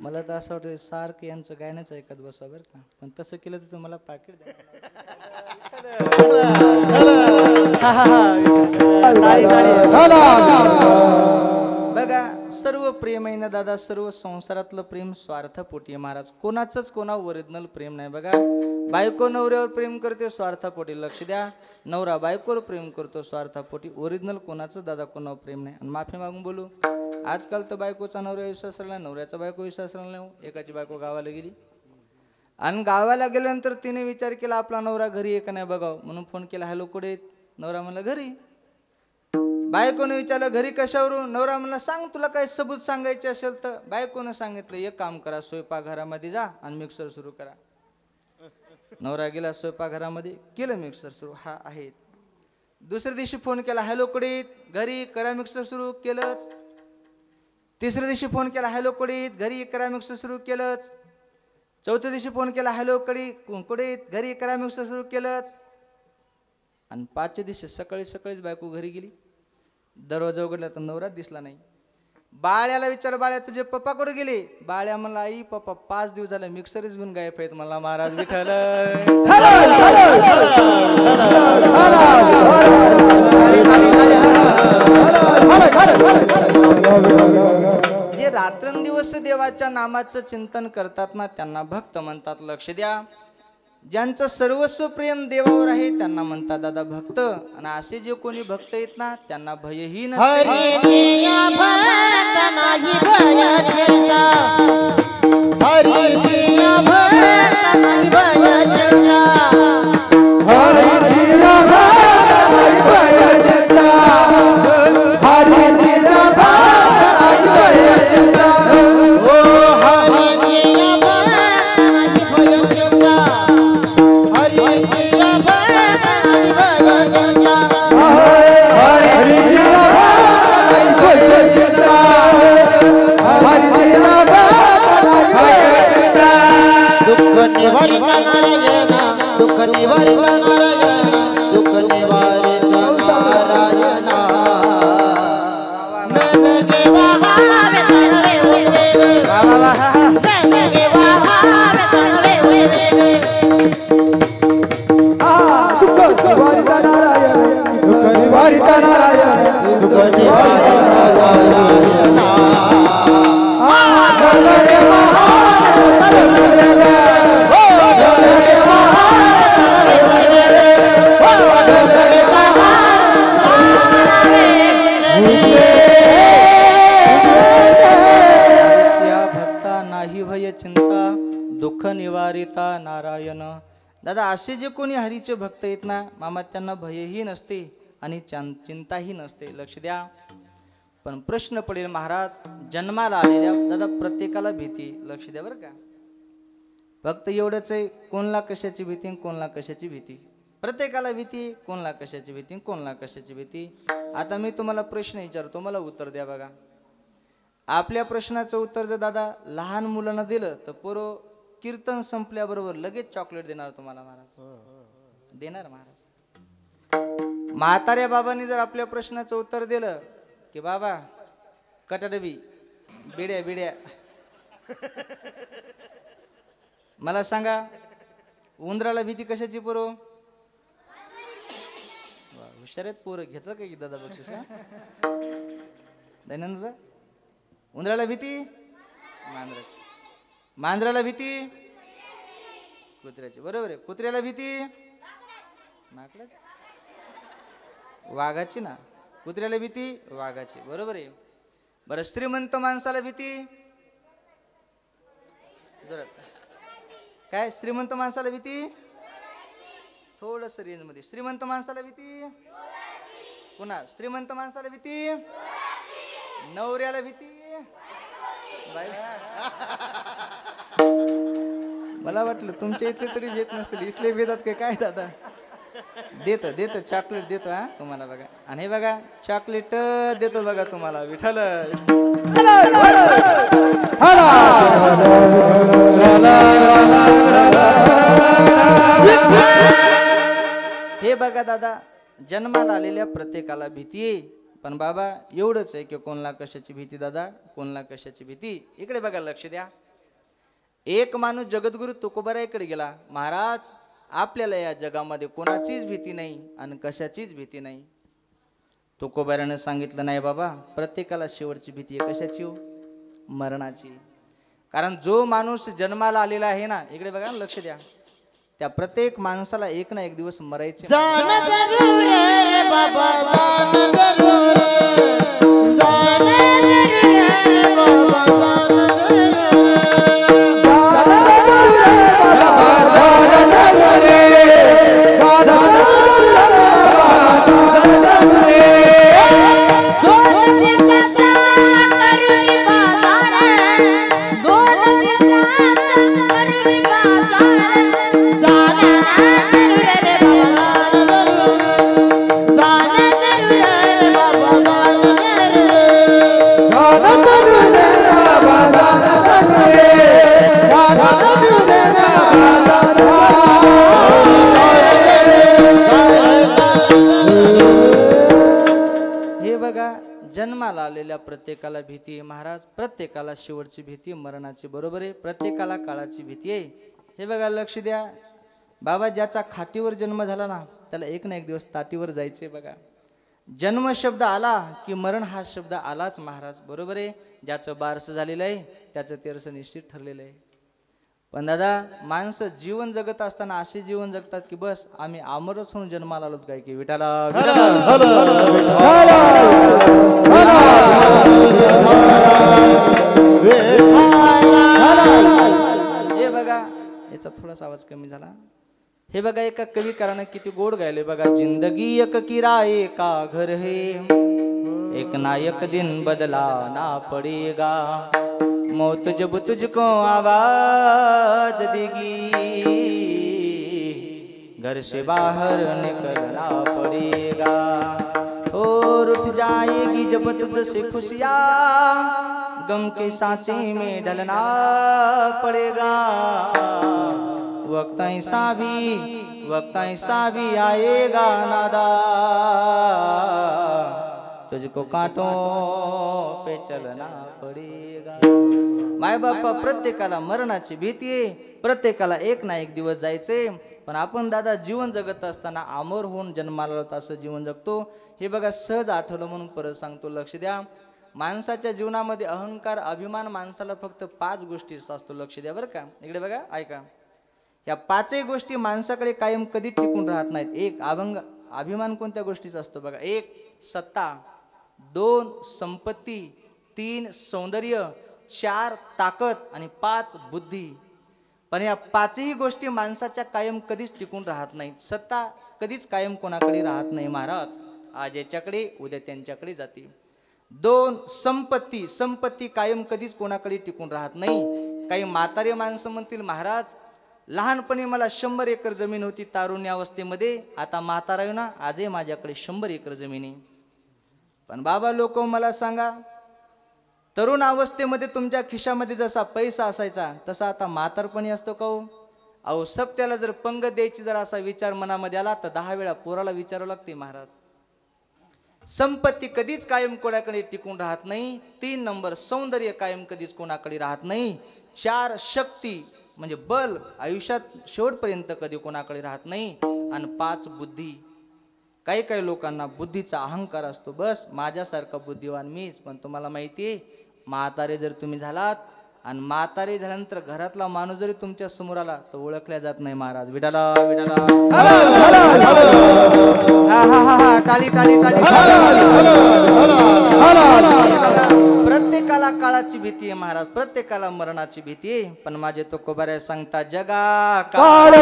मला तर असं वाटतं सारखं यांचं गायनच ऐकत बसा बरं का. पण तसं केलं तर तुम्हाला पाकिट द्या. बघा, सर्व प्रेम आहे ना दादा, सर्व संसारातलं प्रेम स्वार्थापोटी आहे महाराज. कोणाचंच कोणावर ओरिजिनल प्रेम नाही. बघा, बायको नवऱ्यावर प्रेम करते स्वार्थापोटी. लक्ष द्या, नवरा बायकोवर प्रेम करतो स्वार्थापोटी. ओरिजिनल कोणाचं दादा कोणावर प्रेम नाही. आणि माफी मागून बोलू, आजकाल तर बायकोचा नवरा विश्वास राहिला, नवऱ्याचा बायको विश्वास राहिला नाही. एकाची बायको गावाला गेली आणि गावाला गेल्यानंतर तिने विचार केला आपला नवरा घरी आहे का नाही बघाव, म्हणून फोन केला, हॅलो कुठे? नवरा म्हणला घरी. बायकोने विचारलं घरी कशावरून? नवरा म्हणला सांग तुला काही सबूत सांगायचे असेल तर. बायकोनं सांगितलं एक काम करा, स्वयंपाकघरामध्ये जा आणि मिक्सर सुरू करा. नवरा गेला स्वयंपाकघरामध्ये, केलं मिक्सर सुरू. हा आहे. दुसऱ्या दिवशी फोन केला, हॅलो कडीत घरी करा मिक्सर सुरू, केलंच. तिसऱ्या दिवशी फोन केला, हॅलो कडीत घरी करा मिक्सर सुरू, केलंच. चौथ्या दिवशी फोन केला, हॅलो कडीत घरी करा मिक्सर सुरू, केलंच. आणि पाचव्या दिवशी सकाळीच बायको घरी गेली. दरवाजा उघडला तर नवराच दिसला नाही. बाळ्याला विचार, बाळ्या तुझे पप्पा कुठे गेले? बाळ्या म्हणला आई पप्पा 5 दिवस झाले मिक्सरच घेऊन गायब आहेत. मला महाराज विठ्ठल. जे रात्रंदिवस देवाच्या नामाचं चिंतन करतात ना त्यांना भक्त म्हणतात. लक्ष द्या. ज्यांचं सर्वस्व प्रेम देवावर आहे त्यांना म्हणतात दादा भक्त. आणि असे जे कोणी भक्त आहेत ना त्यांना भयही नसते. दुःख निवारिता नारायण. दादा असे जे कोणी हरीचे भक्त आहेत ना मामा त्यांना भयही नसते आणि चिंताही नसते. लक्ष द्या. पण प्रश्न पडेल महाराज जन्माला आलेल्या दादा प्रत्येकाला भीती. लक्ष द्या बरं का. फक्त एवढंच आहे कोणला कशाची भीती कोणला कशाची भीती. प्रत्येकाला भीती. कोणला कशाची भीती कोणला कशाची भीती. आता मी तुम्हाला प्रश्न विचारतो मला उत्तर द्या बघा. आपल्या प्रश्नाचं उत्तर जर दादा लहान मुलांना दिलं तर पोरं कीर्तन संपल्याबरोबर लगेच चॉकलेट देणार तुम्हाला महाराज. देणार महाराज. म्हाताऱ्या बाबांनी जर आपल्या प्रश्नाचं उत्तर दिलं की बाबा कटाडबी बिड्या बिड्या मला सांगा उंदराला भीती कशाची पोरं? हुशार आहेत पोरं. घेतलं का की दादा बक्षीस? दैनंद उंदराला भीती मांजराची. मांजराला भीती कुत्र्याची. बरोबर आहे. कुत्र्याला भीती माकडाची. वाघाची ना. कुत्र्याला भीती वाघाची. बरोबर आहे. बरं श्रीमंत माणसाला भीती जरा काय? श्रीमंत माणसाला भीती थोडस रेंज मध्ये. श्रीमंत माणसाला भीती पुन्हा श्रीमंत माणसाला भीती नवऱ्याला भीती मला वाटलं तुमच्या इथले तरी येत नसतील. इथले भेदात काय दादा? देत चॉकलेट देतो हा तुम्हाला बघा. आणि हे बघा चॉकलेट देतो बघा तुम्हाला विठ्ठल. हे बघा दादा जन्माला आलेल्या प्रत्येकाला भीती आहे. पण बाबा एवढंच आहे की कोणला कशाची भीती दादा कोणला कशाची भीती. इकडे बघा लक्ष द्या. एक माणूस जगद्गुरु तुकोबारायकडे गेला. महाराज आपल्याला या जगामध्ये कोणाचीच भीती नाही आणि कशाचीच भीती नाही. तुकोबाराने सांगितलं नाही बाबा प्रत्येकाला शेवटची भीती आहे. कशाची हो? मरणाची. कारण जो माणूस जन्माला आलेला आहे ना इकडे बघा लक्ष द्या त्या प्रत्येक माणसाला एक ना एक दिवस मरायचे. आलेल्या प्रत्येकाला भीती आहे महाराज, प्रत्येकाला शेवटची भीती मरणाची, बरोबर आहे, प्रत्येकाला काळाची भीती आहे. हे बघा लक्ष द्या बाबा, ज्याचा खाटीवर जन्म झाला ना त्याला एक ना एक दिवस ताटीवर जायचे. बघा जन्म शब्द आला की मरण हा शब्द आलाच महाराज, बरोबर आहे. ज्याचं बारसं झालेलं आहे त्याचं तेरसं निश्चित ठरलेलं आहे. पण दादा माणसं जीवन जगत असताना असे जीवन जगतात की बस आम्ही अमरच होऊन जन्माला आलोत काय की विठाला हे बघा, याचा थोडासा आवाज कमी झाला. हे बघा एका कविकारानं किती गोड गायले बघा. जिंदगी एक किराए का घर है, एक ना एक दिन बदला ना पड़ेगा, मौत जब तुझको आवाज देगी, घर से बाहर निकलना पड़ेगा, और उठ जाएगी जब तुझसे खुशियाँ, गम के सांचे में ढलना पड़ेगा, वक्त ऐसा भी आएगा नादा, तुझको कांटों पे चलना पड़ेगा. माय बापा प्रत्येकाला मरणाची भीती आहे, प्रत्येकाला एक ना एक दिवस जायचे. पण आपण दादा जीवन जगत असताना अमर होऊन जन्माला असं जीवन जगतो. हे बघा सहज आठवलं म्हणून परत सांगतो, लक्ष द्या. माणसाच्या जीवनामध्ये अहंकार अभिमान माणसाला फक्त 5 गोष्टी असतो. लक्ष द्या बरं का, इकडे बघा ऐका. या 5 गोष्टी माणसाकडे कायम कधी टिकून राहत नाहीत. 1 अभिमान कोणत्या गोष्टीचा असतो बघा. 1 सत्ता, 2 संपत्ती, 3 सौंदर्य, 4 ताकद आणि 5 बुद्धी. पण या 5ही गोष्टी माणसाच्या कायम कधीच टिकून राहत नाहीत. सत्ता कधीच कायम कोणाकडे राहत नाही महाराज, आज याच्याकडे उद्या त्यांच्याकडे जाते. 2 संपत्ती कायम कधीच कोणाकडे टिकून राहत नाही. काही म्हातारे माणसं म्हणतील महाराज लहानपणी मला 100 एकर जमीन होती तारुण्यावस्थेमध्ये, आता म्हातारा आहे ना आजही माझ्याकडे 100 एकर जमीन आहे. पण बाबा लोक मला सांगा, तरुण अवस्थेमध्ये तुमच्या खिशामध्ये जसा पैसा असायचा तसा आता म्हातारपणी असतो का हो? अहो सप्त्याला जर पंगत द्यायची जर असा विचार मनामध्ये आला तर 10 वेळा पोराला विचारावं लागते महाराज. संपत्ती कधीच कायम कोणाकडे टिकून राहत नाही. 3 नंबर सौंदर्य कायम कधीच कोणाकडे राहत नाही. 4 शक्ती म्हणजे बल आयुष्यात शेवटपर्यंत कधी कोणाकडे राहत नाही. आणि 5 बुद्धी. काही लोकांना बुद्धीचा अहंकार असतो, बस माझ्यासारखा बुद्धिवान मीच. पण तुम्हाला माहिती आहे म्हातारे जर तुम्ही झालात आणि म्हातारे झाल्यानंतर घरातला माणूस जरी तुमच्या समोर आला तर ओळखल्या जात नाही महाराज. विडाला टाळी टाळी टाळी. प्रत्येकाला काळाची भीती आहे महाराज, प्रत्येकाला मरणाची भीती आहे. पण माझे तो कोबाऱ्या सांगता जगा काळ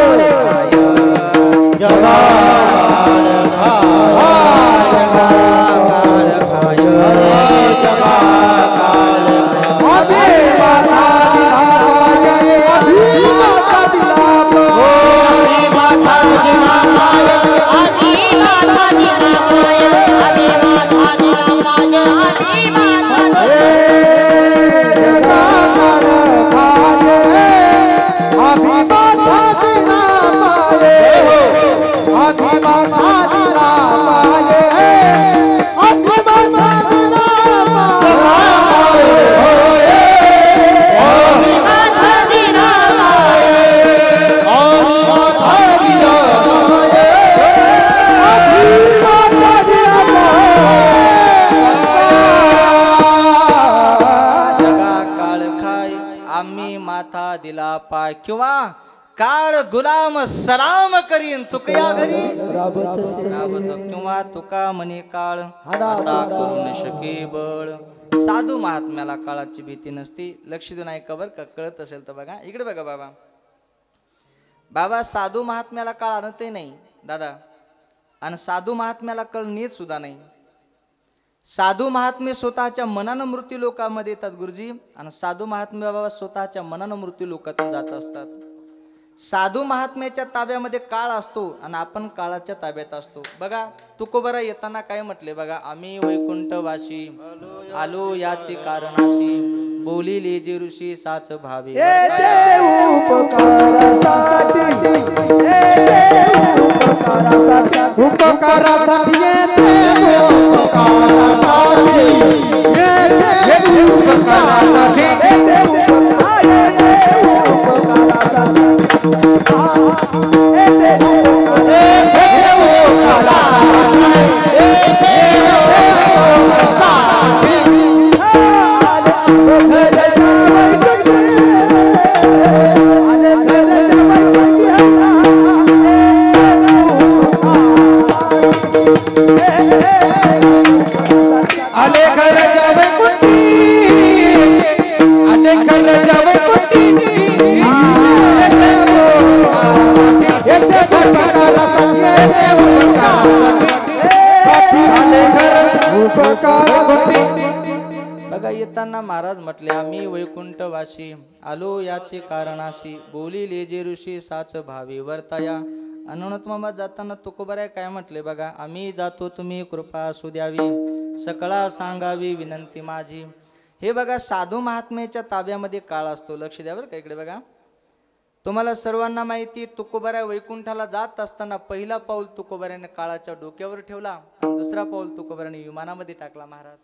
दिला पाय किंवा काळ गुलाम सलाम करीन तुकया घरी किंवा तुका म्हणे काळ आता करू न शके बळ. साधू महात्म्याला काळाची भीती नसती. लक्ष देऊन ऐका बरं का, कळत असेल तर बघा. इकडे बघा बाबा. बाबा साधू महात्म्याला काळ आणतही नाही दादा, आणि साधू महात्म्याला काळ नेत सुद्धा नाही. साधू महात्मे स्वतःच्या मनानं मृत्यू लोकांमध्ये येतात गुरुजी, आणि साधू महात्मे बाबा स्वतःच्या मनानं मृत्यू लोकातून जात असतात. साधू महात्म्याच्या ताब्यामध्ये काळ असतो आणि आपण काळाच्या ताब्यात असतो. बघा तुकोबरा येताना काय म्हटले बघा, आम्ही वैकुंठवासी आलो याचे कारणाशी, बोलिले जे ऋषी साच भावे उपकारासाठी बघा येताना महाराज म्हटले आम्ही वैकुंठवासी आलो याचे कारणाशी बोलिले जे ऋषी साच भावी वर्ताया. अनंत मामा जाताना तुकोबाराय काय म्हटले बघा आम्ही जातो तुम्ही कृपा असू द्यावी सकळा सांगावी विनंती माझी. हे बघा साधू महात्म्याच्या ताब्यामध्ये काळ असतो. लक्ष द्या बरं का इकडे बघा. तुम्हाला सर्वांना माहिती तुकोबाराय वैकुंठाला जात असताना पहिला पाऊल तुकोबाराने काळाच्या डोक्यावर ठेवला आणि दुसरा पाऊल तुकोबाराने विमानामध्ये टाकला महाराज.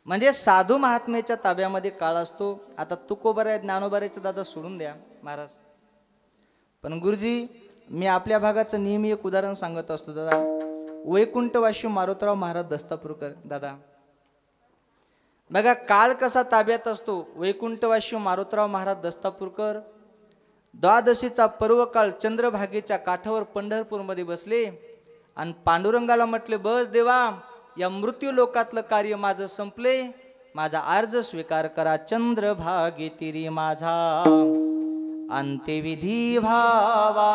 म्हणजे साधू महात्म्याच्या ताब्यामध्ये काळ असतो. आता तुकोबाराय ज्ञानोबारायचं दादा सोडून द्या महाराज. पण गुरुजी मी आपल्या भागाचं नेहमी एक उदाहरण सांगत असतो दादा. वैकुंठवाशी मारुतराव महाराज दस्तापूरकर दादा बघा काळ कसा ताब्यात असतो. वैकुंठवाशी मारुतराव महाराज दस्तापूरकर द्वादशीचा पर्व काळ चंद्रभागेच्या काठावर पंढरपूरमध्ये बसले आणि पांडुरंगाला म्हटले बस देवा या मृत्यू लोकातलं कार्य माझं संपले माझा अर्ज स्वीकार करा चंद्रभागे तिरी माझा अंत्यविधी व्हावा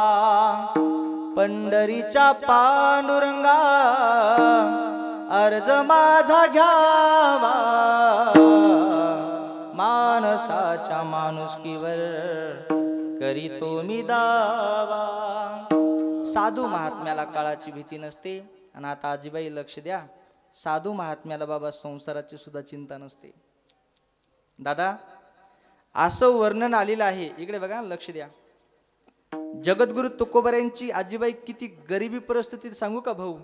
पंढरीच्या पांडुरंगा अर्ज माझा घ्यावा मानसाच्या माणुसकीवर करीतो मी दावा. साधू महात्म्याला काळाची भीती नसते. आणि आता आजीबाई लक्ष द्या साधू महात्म्याला बाबा संसाराची सुद्धा चिंता नसते. दादा असं वर्णन आलेलं आहे इकडे बघा लक्ष द्या. जगद्गुरु तुकोबारायांची आजीबाई किती गरिबी परिस्थितीत सांगू का भाऊ.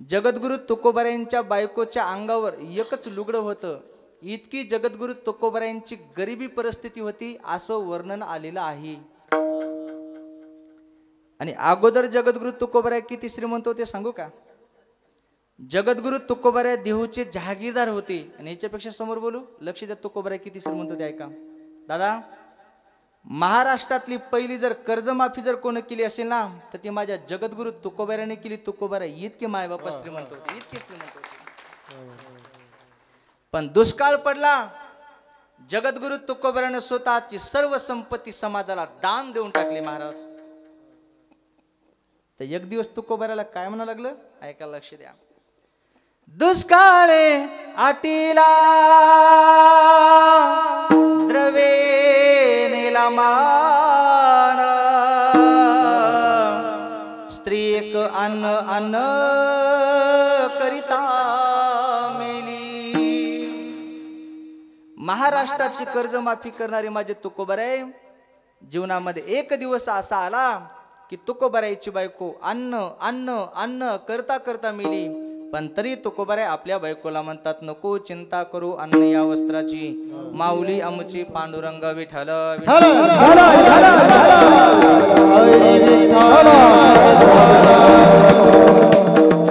जगद्गुरु तुकोबारायांच्या बायकोच्या अंगावर एकच लुगडं होतं. इतकी जगद्गुरु तुकोबारायांची गरिबी परिस्थिती होती असं वर्णन आलेलं आहे. आणि अगोदर जगद्गुरु तुकोबाराय किती श्रीमंत होते सांगू का. जगद्गुरु तुकोबाराय देहूचे जहागीरदार होते. आणि याच्यापेक्षा समोर बोलू लक्ष द्या तुकोबाराय किती श्रीमंत होते ऐका दादा. महाराष्ट्रातली पहिली जर कर्जमाफी जर कोण केली असेल ना तर ती माझ्या जगद्गुरु तुकोबारायाने केली. तुकोबाराय इतके मायबापा श्रीमंत होते इतके श्रीमंत होते. पण दुष्काळ पडला जगद्गुरु तुकोबारायाने स्वतःची सर्व संपत्ती समाजाला दान देऊन टाकली महाराज. तर एक दिवस तुकोबारायाला काय म्हणा लागलं ऐका लक्ष द्या. दुष्काळे आटीला द्रवे नेला मान स्त्री एक अन्न अन्न करिता मेली. महाराष्ट्राची कर्जमाफी करणारे माझे तुकोबाराय जीवनामध्ये एक दिवस असा आला की तुकोबारायची बायको अन्न अन्न अन्न करता करता मेली. पण तरी तुकोबाराय आपल्या बायकोला म्हणतात नको चिंता करू अन्न या वस्त्राची माऊली आमची पांडुरंग विठ्ठल.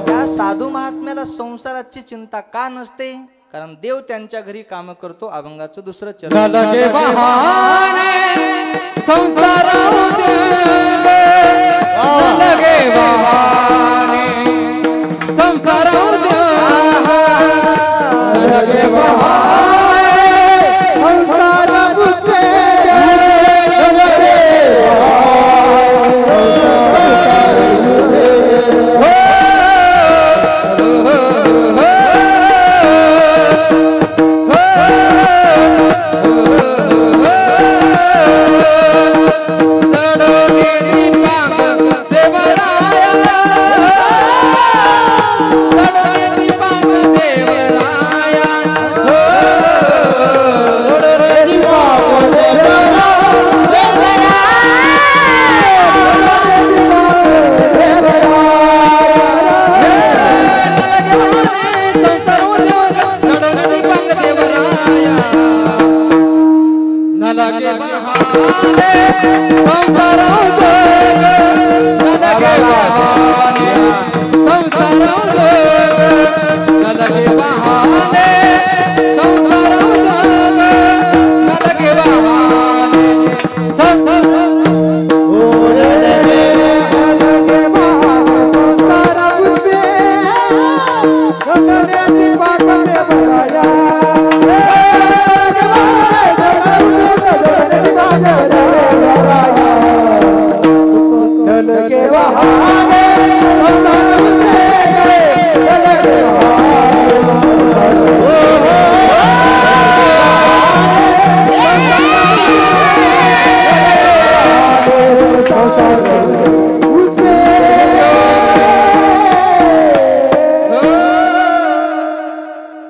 त्या साधू महात्म्याला संसाराची चिंता का नसते कारण देव त्यांच्या घरी काम करतो. अभंगाचं दुसरं चरण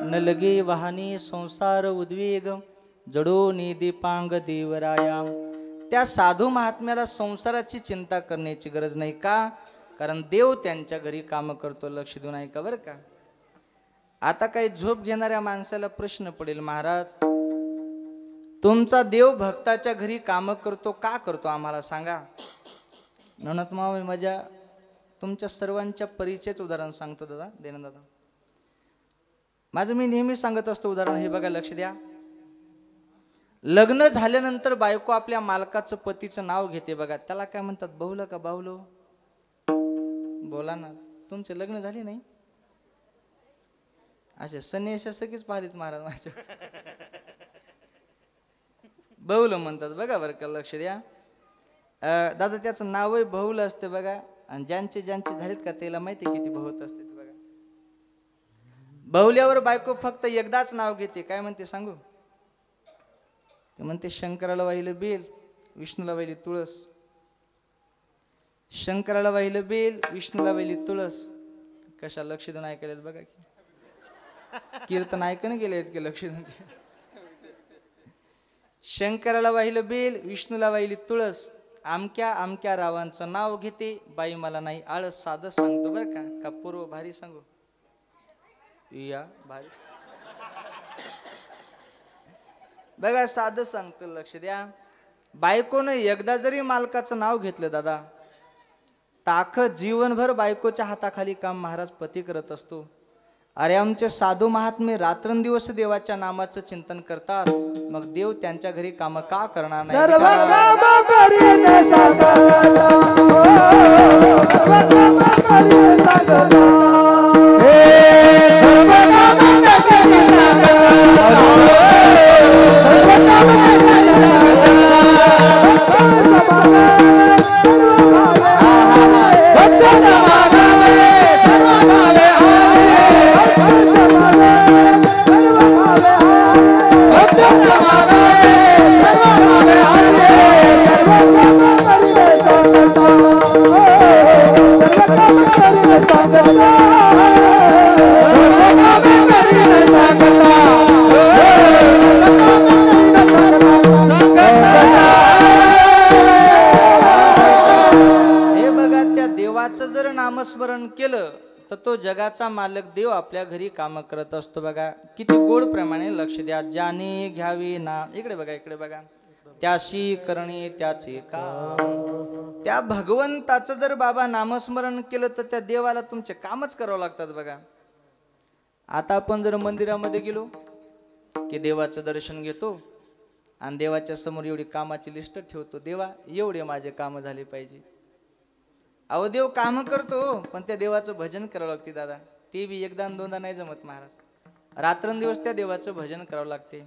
न लगे वाहने संसार उद्वेग जडो दीपांग देवराया. त्या साधू महात्म्याला संसाराची चिंता करण्याची गरज नाही. का? कारण देव त्यांच्या घरी काम करतो. लक्ष देऊन ऐका बरं का. आता काही झोप घेणाऱ्या माणसाला प्रश्न पडेल, महाराज तुमचा देव भक्ताच्या घरी काम करतो, का करतो आम्हाला सांगा. ननद मावळी माझ्या तुमच्या सर्वांच्या परिचयच उदाहरण सांगतो दादा, देना दादा. माझं मी नेहमी सांगत असतो उदाहरण, हे बघा लक्ष द्या. लग्न झाल्यानंतर बायको आपल्या मालकाचं पतीचं नाव घेते बघा, त्याला काय म्हणतात, बहुलं का बाहुलो? बोला ना, तुमचे लग्न झाले नाही असे सन्यास सगळीच पाहिलेत महाराज माझ्या. बहुलं म्हणतात बघा बरं का, लक्ष द्या दादा. त्याचं नावही बहुलं असते बघा, आणि ज्यांचे ज्यांचे झालेत का त्याला माहिती किती बहुत असते बघा. बहुल्यावर बायको फक्त एकदाच नाव घेते, काय म्हणते सांगू? ते म्हणते शंकराला वाहिलं बेल, विष्णूला वाहिली तुळस. शंकराला वाहिलं बेल, विष्णूला वाहिली तुळस. कशा लक्ष देऊन ऐकलेत बघा की, कीर्तन ऐकून गेले की लक्ष देऊन. शंकराला वाहिलं बेल, विष्णूला वाहिली तुळस. आमक्या आमक्या रावांचं नाव घेते, बाई मला नाही आळस. साधं सांगतो बरं का, का पूर्व भारी सांगू? या भारी बघा, साधं सांगतो लक्ष द्या. बायकोनं एकदा जरी मालकाचं नाव घेतलं दादा, ताख जीवनभर बायकोच्या हाताखाली काम महाराज पती करत असतो. अरे आमचे साधू महात्मे रात्रंदिवस देवाच्या नामाचं चिंतन करतात, मग देव त्यांच्या घरी काम का करणार नाही? नामस्मरण केलं तर तो जगाचा मालक देव आपल्या घरी काम करत असतो. बघा किती गोड प्रमाणे लक्ष द्या. ज्याने घ्यावे नाम, इकडे बघा, इकडे बघा. त्याशी करणे त्याचे काम. त्या भगवंताचं जर बाबा नामस्मरण केलं तर त्या देवाला तुमचे कामच करावं लागतात. बघा आता आपण जर मंदिरामध्ये गेलो की देवाचं दर्शन घेतो आणि देवाच्या समोर एवढी कामाची लिस्ट ठेवतो, देवा एवढे माझे काम झाले पाहिजे. अहो देव काम करतो, पण त्या देवाचं भजन करावं लागते दादा. ते बी एकदा दोनदा नाही जमत महाराज, रात्रंदिवस त्या देवाचं भजन करावं लागते.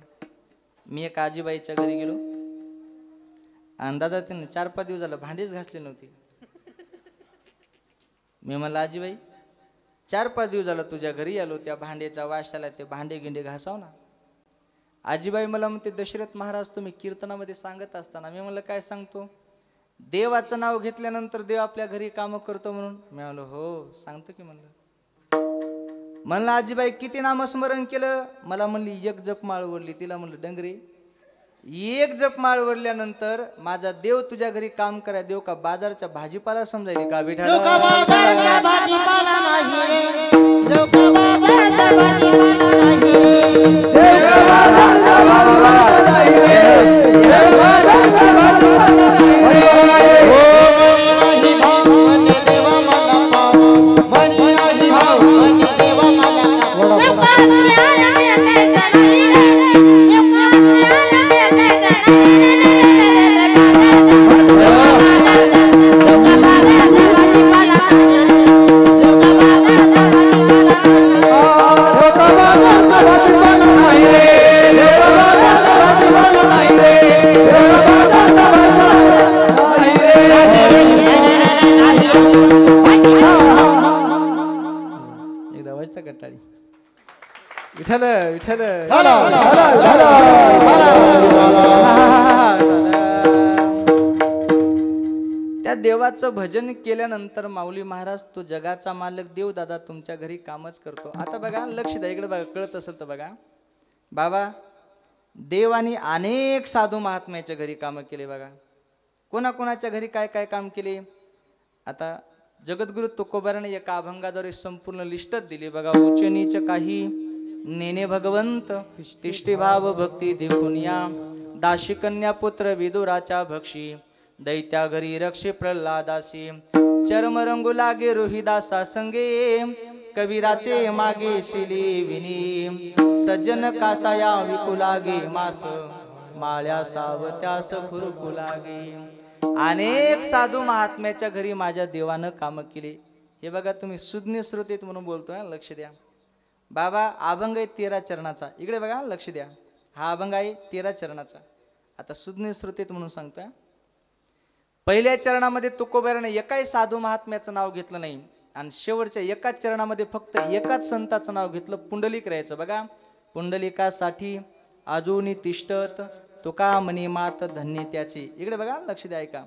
मी एक आजीबाईच्या घरी गेलो आणि दादा त्यांनी 4-5 दिवस झालं भांडीच घासली नव्हती. मी म्हणलं आजीबाई 4-5 दिवस झालं तुझ्या घरी आलो, त्या भांड्याचा वास आला, ते भांडे गिंडे घासाव ना. आजीबाई मला म्हणते दशरथ महाराज तुम्ही कीर्तनामध्ये सांगत असताना, मी म्हणलं काय सांगतो? देवाचं नाव घेतल्यानंतर देव आपल्या घरी काम करतो म्हणून. मी म्हणलो हो सांगतो की. म्हणलं आजीबाई किती नामस्मरण केलं? मला म्हणली 1 जप माळ वरली. तिला म्हणलं डंगरे 1 जप माळ वरल्यानंतर माझा देव तुझ्या घरी काम करा, देव का बाजारच्या भाजीपाला समजायली का? विठ्ठल विठ्ठल त्या देवाचं भजन केल्यानंतर माऊली महाराज तो जगाचा मालक देव दादा तुमच्या घरी कामच करतो. आता बघा लक्ष द्या इकडे बघा, कळत असेल तर बघा बाबा, देवानी अनेक साधू महात्म्याच्या घरी कामं केले बघा. कोणाकोणाच्या घरी काय काय काम केले. आता जगद्गुरु तुकोबाराने एका अभंगाद्वारे संपूर्ण लिस्टच दिली बघा. उच्च नीच काही नेने भगवंत तिष्ठी भाव भक्ती देखून या, दाशी कन्या पुत्र विदुराच्या भक्षी, दैत्या घरी रक्षे प्रल्हादासी, चर्म रंगू लागे रोहिदासा संगे, कबीराचे मागे शिली विनी, सज्जन कासाया विकू लागे मास, माळ्या सावत्यास फुरकू लागे. अनेक साधू महात्म्याच्या घरी माझ्या देवानं कामं केली. हे बघा तुम्ही सुज्ञ श्रोतेत म्हणून बोलतोय, लक्ष द्या बाबा. अभंग आहे 13 चरणाचा, इकडे बघा लक्ष द्या. हा अभंग आहे 13 चरणाचा. आता सुज्ञ श्रोतेत म्हणून सांगतोय. पहिल्या चरणामध्ये तुकोबाराने एकाही साधू महात्म्याचं नाव घेतलं नाही आणि शेवटच्या एकाच चरणामध्ये फक्त एकाच संताचं नाव घेतलं, पुंडलिक राहायचं बघा. पुंडलिकासाठी अजूनही तिष्ठत तुका मनी मात धन्य त्याची. इकडे बघा लक्ष द्या ऐका.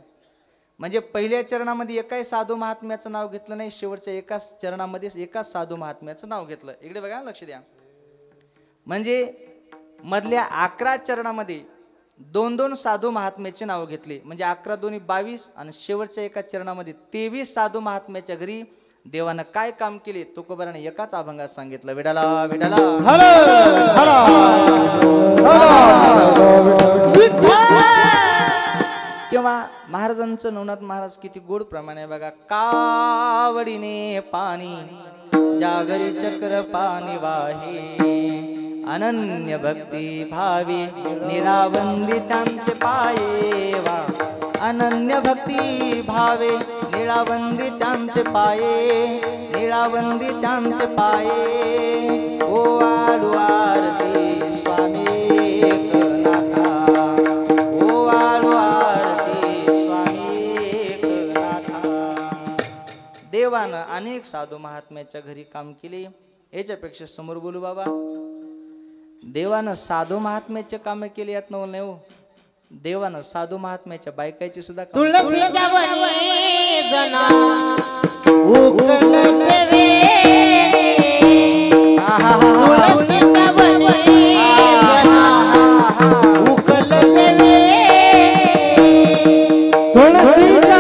म्हणजे पहिल्या चरणामध्ये एकाही साधू महात्म्याचं नाव घेतलं नाही, शेवटच्या एकाच चरणामध्ये एकाच साधू महात्म्याचं नाव घेतलं. इकडे बघा लक्ष द्या. म्हणजे मधल्या 11 चरणामध्ये 2-2 साधू महात्म्याचे नाव घेतले, म्हणजे 11 दोन्ही 22 आणि शेवटच्या एका चरणामध्ये 23 साधू महात्म्याच्या घरी देवानं काय काम केले तुकोबाराने एकाच अभंगात सांगितलं. विडाला विडाला किंवा महाराजांचं नवनाथ महाराज किती गोड प्रमाणे बघा. कावडीने पाणी ज्या घरी चक्र पाणी वाहे, अनन्य भक्ती भावी निळावंदी त्यांचे पाये वा, अनन्य भक्ती भावे निळावंदी त्यांचे पाये, निळावंदी त्यांचे पाये. ओ आळू आरती स्वामी एकनाथा, ओ आळू आरती स्वामी एकनाथा. देवानं अनेक साधू महात्म्याच्या घरी काम केले. याच्यापेक्षा समोर बोलू बाबा. देवानं साधू महात्म्याचे काम केले यात नवल नाही हो. देवानं साधू महात्म्याच्या बायकाची सुद्धा तुळशीच्या वनी जना उकलते वे, तुळशीच्या वनी जना उकलते वे, तुळशीच्या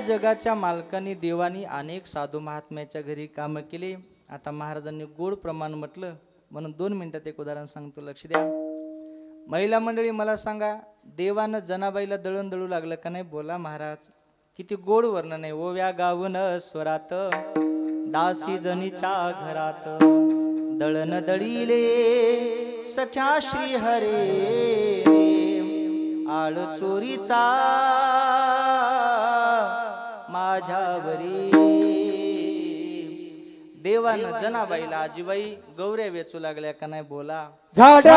जगाच्या मालकाने देवानी अनेक साधू महात्म्याच्या घरी काम केले. आता महाराजांनी गोड प्रमाण म्हटलं म्हणून 2 मिनिटात एक उदाहरण सांगतो, लक्ष द्या. महिला मंडळी मला सांगा, देवानं जनाबाईला दळण दळू लागलं का नाही? बोला महाराज. किती गोड वर्णन आहे. ओव्या गाऊन स्वरात दासी जनीच्या घरात, दळण दळीले सख्या श्री हरे, आळ चोरीचा माझ्यावरी. देवानं जनाबाईला आजीबाई गौऱ्या वेचू लागल्या का नाही? बोला. झाड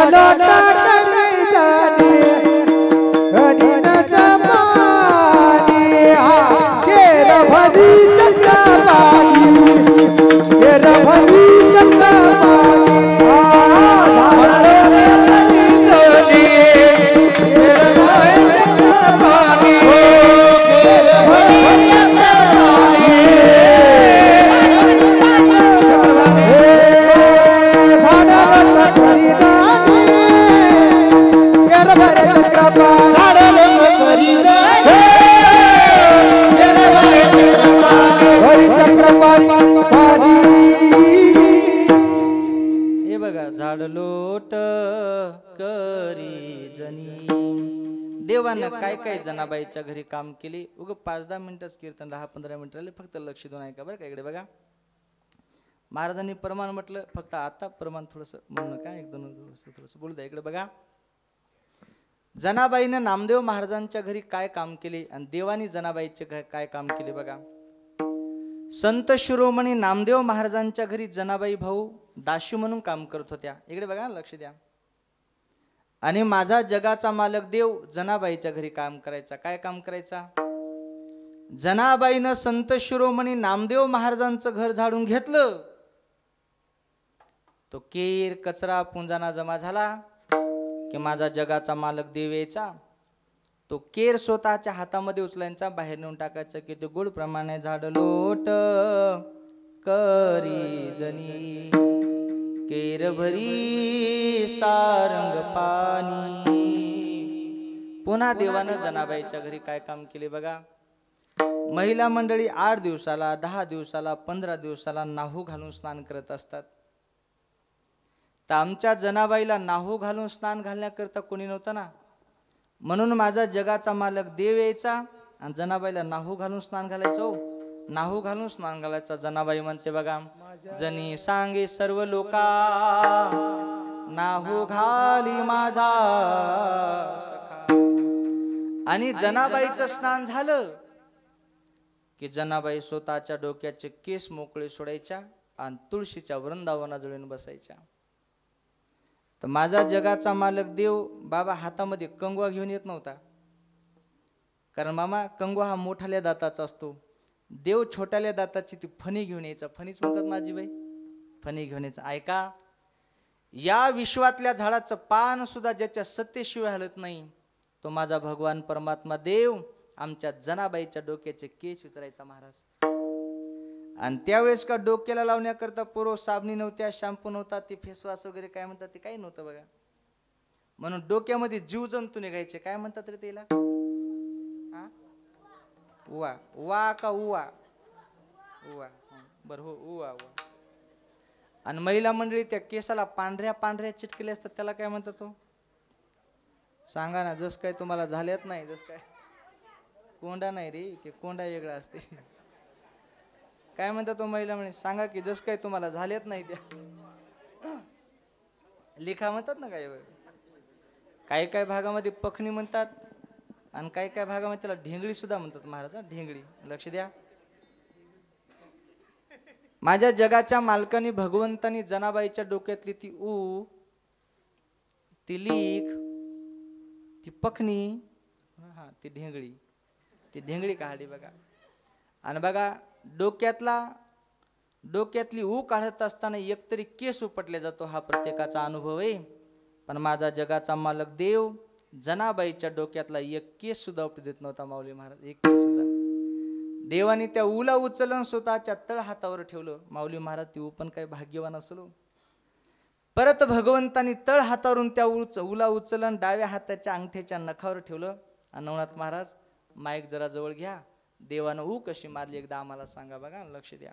देवानं काय काय जनाबाईच्या घरी काम केले. उग 5-10 मिनिटच कीर्तन, 10-15 मिनिट राहिले, फक्त लक्ष देऊन ऐका बरं का. इकडे बघा, महाराजांनी प्रमाण म्हटलं, फक्त आता प्रमाण थोडस म्हणू नका, एकदम थोडस बोलू द्या. इकडे बघा, जनाबाईनं नामदेव महाराजांच्या घरी काय काम केले आणि देवानी जनाबाईचे काय काम केले बघा. संत शिरोमणी नामदेव महाराजांच्या घरी जनाबाई भाऊ दाशी म्हणून काम करत होत्या. इकडे बघा, लक्ष द्या. आणि माझा जगाचा मालक देव जनाबाईच्या घरी काम करायचा. काय काम करायचा? जनाबाईनं संत शिरोमणी नामदेव महाराजांचं घर झाडून घेतलं. तो केर कचरा पुंजाना जमा झाला की माझा जगाचा मालक देव यायचा. तो केर स्वतःच्या हातामध्ये उचलायचा, बाहेर नेऊन टाकायचं की ते गोड प्रमाणे झाड लोट करी जनी, केर भरी सारंग पाणी. पुन्हा देवानं जनाबाईच्या घरी काय काम केले बघा. महिला मंडळी 8 दिवसाला, 10 दिवसाला, 15 दिवसाला नाहू घालून स्नान करत असतात. तर आमच्या जनाबाईला नाहू घालून स्नान घालण्याकरता कोणी नव्हतं ना, म्हणून माझा जगाचा मालक देव यायचा आणि जनाबाईला नाहू घालून स्नान घालायचं. नाहू घालून स्नान घालायचा. जनाबाई म्हणते बघा, जनी सांगे सर्व लोका नाहू घाली माझा सखा. आणि जनाबाईचं स्नान झालं की जनाबाई स्वतःच्या डोक्याचे केस मोकळे सोडायच्या आणि तुळशीच्या वृंदावनाजवळून बसायच्या. तर माझा जगाचा मालक देव बाबा हातामध्ये कंगवा घेऊन येत नव्हता, कारण मामा कंगवा हा मोठाल्या दाताचा असतो. देव छोट्याल्या दाताची ती फणी घेऊन यायचा. फणीच म्हणतात माझी बाई, फणी घेऊन यायचा. ऐका, या विश्वातल्या झाडाचं पान सुद्धा ज्याच्या सत्तेशिवाय हलत नाही, तो माझा भगवान परमात्मा देव आमच्या जनाबाईच्या डोक्याचे केस विचारायचा महाराज. आणि त्यावेळेस का डोक्याला लावण्याकरता पूर्व साबणी नव्हत्या, शॅम्पू नव्हता, ते फेसवॉश वगैरे काय म्हणतात ते काही नव्हतं बघा. म्हणून डोक्यामध्ये जीवजंतू निघायचे. काय म्हणतात रे त्याला? उवा उवा का उवा उवा, बर हो, उवा उवा. आणि महिला मंडळी त्या केसाला पांढऱ्या पांढऱ्या चिटकले असतात, त्याला काय म्हणतात तो? सांगा ना. जस काय तुम्हाला झाल्यात नाही, जस काय कोंडा नाही रे, ते कोंडा वेगळा असते. काय म्हणतात तो महिला म्हणे? सांगा की, जस काय तुम्हाला झाल्यात नाही त्या. लिखा म्हणतात ना काही काही भागामध्ये पखणी म्हणतात आणि काही काही भागामध्ये त्याला ढेंगळी सुद्धा म्हणतात महाराज. ढेंगळी, लक्ष द्या. माझ्या जगाच्या मालकानी भगवंतानी जनाबाईच्या डोक्यातली ती ऊ, ती लीख, ती पखणी, हा ती ढेंगळी काढली बघा. आणि बघा, डोक्यातली ऊ काढत असताना एकतरी केस उपटले जातो, हा प्रत्येकाचा अनुभव आहे. पण माझा जगाचा मालक देव जनाबाईच्या डोक्यातला एक केस सुद्धा उपटू देत नव्हता माऊली महाराज, एक केस सुद्धा. देवाने त्या ऊला उचलून स्वतःच्या तळ हातावर ठेवलं. माऊली महाराज ती ऊ पण काही भाग्यवान असलो. परत भगवंतानी तळ हातावरून त्या ऊला उचलून डाव्या हाताच्या अंगठ्याच्या नखावर ठेवलं. आणि नवनाथ महाराज माईक जरा जवळ घ्या. देवानं ऊ कशी मारली एकदा आम्हाला सांगा बघा, लक्ष द्या.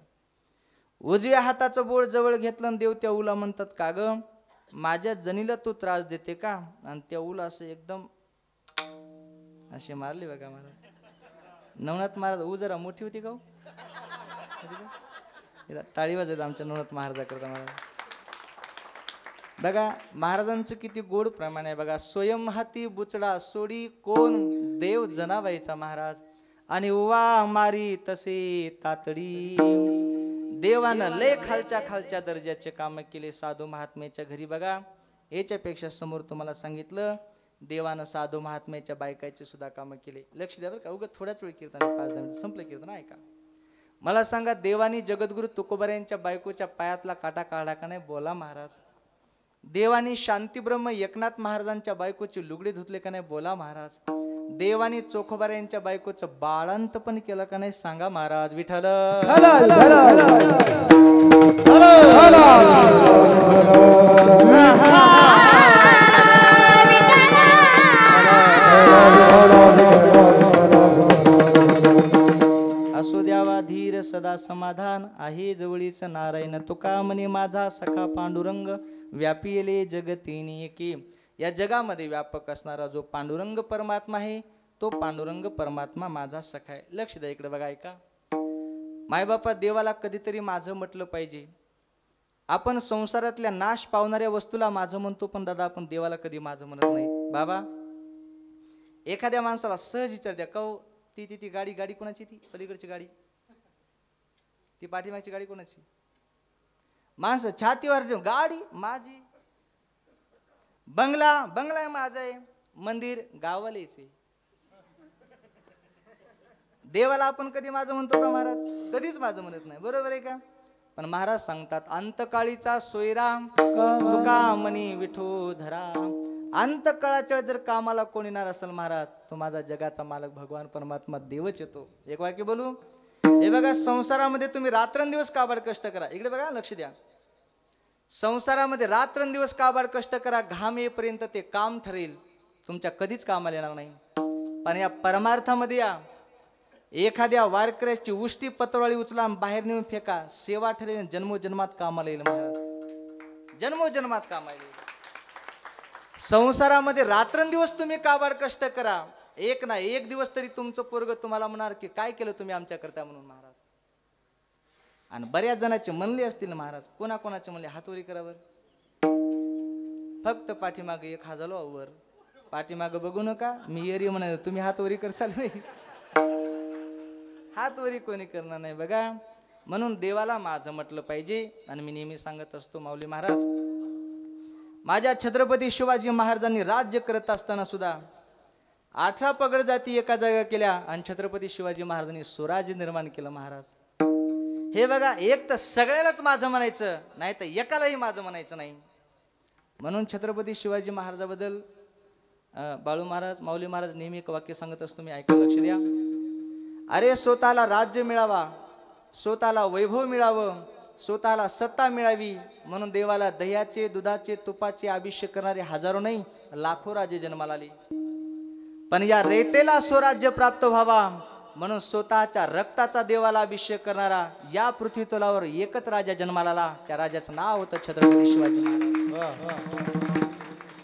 उजव्या हाताचं बोट जवळ घेतलं आणि देव त्या ऊला म्हणतात, का ग माझ्या जनीला तू त्रास देते का? आणि त्या ऊला असं एकदम अशी मारली बघा महाराज. नवनाथ महाराज ऊ जरा मोठी होती का? टाळी वाजवत आमच्या नवनाथ महाराजाकरता महाराज. बघा महाराजांचं किती गोड प्रमाण आहे बघा. स्वयं हाती बुचडा सोडी कोण? देव जनाबाईचा महाराज. आणि वा मारी तसे तातडी. देवानं लय खालच्या दर्जाचे काम केले साधू महात्म्याच्या घरी बघा. याच्यापेक्षा समोर तुम्हाला सांगितलं, देवानं साधू महात्म्याच्या बायकाचे सुद्धा काम केले. लक्ष द्या बरं का. उगाच थोड्याच वेळ कीर्तन, 5-10 मिनिट संपलं कीर्तन. ऐका, मला सांगा, देवानी जगद्गुरु तुकोबारायांच्या बायकोच्या पायातला काटा काढला का नाही? बोला महाराज. देवानी शांतीब्रह्म एकनाथ महाराजांच्या बायकोची लुगडी धुतले का नाही? बोला महाराज. देवानी चोखोबारायांच्या बायकोचं बाळंत पण केलं का नाही? सांगा महाराज. विठ्ठल असो द्यावा धीर सदा समाधान, आहे जवळीच नारायण तुका म्हणे माझा सखा पांडुरंग, व्यापिले जगतीनी एके. या जगामध्ये व्यापक असणारा जो पांडुरंग परमात्मा आहे तो पांडुरंग परमात्मा माझा सखा आहे. लक्ष द्या इकडे बघा, ऐका. मायबापा देवाला कधीतरी माझं म्हटलं पाहिजे. आपण संसारातल्या नाश पावणाऱ्या वस्तूला माझं म्हणतो, पण दादा आपण देवाला कधी माझं म्हणत नाही. बाबा एखाद्या माणसाला सहज विचार द्या, कहो ती गाडी कोणाची, ती पलीकडची गाडी, ती पाठीमागची गाडी कोणाची? माणसं छातीवर गाडी माझी, बंगला आहे माझा आहे, मंदिर गावालेच आहे. देवाला आपण कधी माझं म्हणतो का महाराज? कधीच माझं म्हणत नाही, बरोबर आहे का? पण महाराज सांगतात अंतकाळीचा सोयराम तुका मनी विठोधरा. अंतकाळाच्या जर कामाला कोण येणार असेल महाराज, तो माझा जगाचा मालक भगवान परमात्मा देवच येतो. एक वाक्य बोलू. हे बघा, संसारामध्ये तुम्ही रात्रंदिवस काबाड कष्ट करा. इकडे बघा, लक्ष द्या. संसारामध्ये रात्रंदिवस काबाड कष्ट करा, घाम येईपर्यंत ते काम ठरेल, तुमच्या कधीच कामाला येणार नाही. पण या परमार्थामध्ये या, एखाद्या वारकऱ्याची उष्टी पत्रवाळी उचला बाहेर नेऊन फेका, सेवा ठरेल, जन्मोजन्मात कामाला येईल महाराज, जन्मोजन्मात कामाला येईल. संसारामध्ये रात्रंदिवस तुम्ही काबाड कष्ट करा, एक ना एक दिवस तरी तुमचं पोरग तुम्हाला म्हणणार की काय केलं तुम्ही आमच्या करता म्हणून महाराज. आणि बऱ्याच जणांचे म्हणले असतील महाराज, कोणाकोणाचे म्हणले हातवरी करावर, फक्त पाठीमागे एक हजालो वर, पाठीमागे बघू नका. मी एरी म्हणाल, तुम्ही हातवरी करसाल नाही, हातवरी कोणी करणार नाही. बघा, म्हणून देवाला माझं म्हटलं पाहिजे. आणि मी नेहमी सांगत असतो, माऊली महाराज, माझ्या छत्रपती शिवाजी महाराजांनी राज्य करत असताना सुद्धा 18 पगड जाती एका जागा केल्या आणि छत्रपती शिवाजी महाराजांनी स्वराज्य निर्माण केलं महाराज. हे बघा, एक तर सगळ्यालाच माझं म्हणायचं नाही, तर एकालाही माझं म्हणायचं नाही. म्हणून छत्रपती शिवाजी महाराजाबद्दल बाळू महाराज, माऊली महाराज नेहमी एक वाक्य सांगत असतो, मी ऐका, लक्ष द्या. अरे स्वतःला राज्य मिळावा, स्वतःला वैभव मिळावं, स्वतःला सत्ता मिळावी म्हणून देवाला दह्याचे, दुधाचे, तुपाचे अभिषेक करणारे हजारो नाही लाखो राजे जन्माला आले. पण या रेतेला स्वराज्य प्राप्त व्हावा म्हणून स्वतःच्या रक्ताचा देवाला अभिषेक करणारा या पृथ्वी तलावर एकच राजा जन्माला आला. त्या राजाचं नाव होतं छत्रपती शिवाजी महाराज.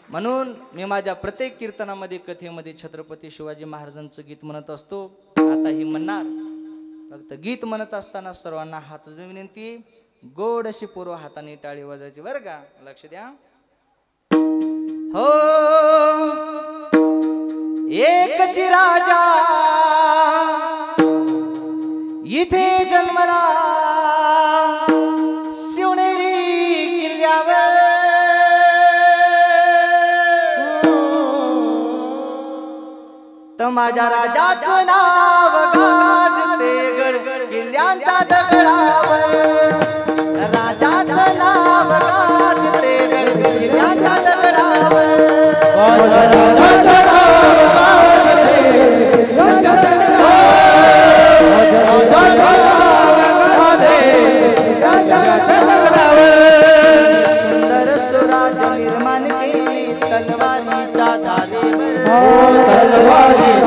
म्हणून मी माझ्या प्रत्येक कीर्तनामध्ये, कथेमध्ये छत्रपती शिवाजी महाराजांचं गीत म्हणत असतो. आताही म्हणणार, फक्त गीत म्हणत असताना सर्वांना हात जोडून विनंती, गोड अशी पूर्व हाताने टाळी वाजवायची बरं का. लक्ष द्या. हो एकच राजा इथे जन्मला, शिवनेरी किल्ल्यावर, तर माझ्या राजाचं नाव गाजते गड किल्ल्यांच्या दगडावर, राजाचं नाव गाजते गड किल्ल्यांच्या दगडावर, सुंदर स्वराज्य निर्माण केले तलवारीच्या धारेवर, तलवारीच्या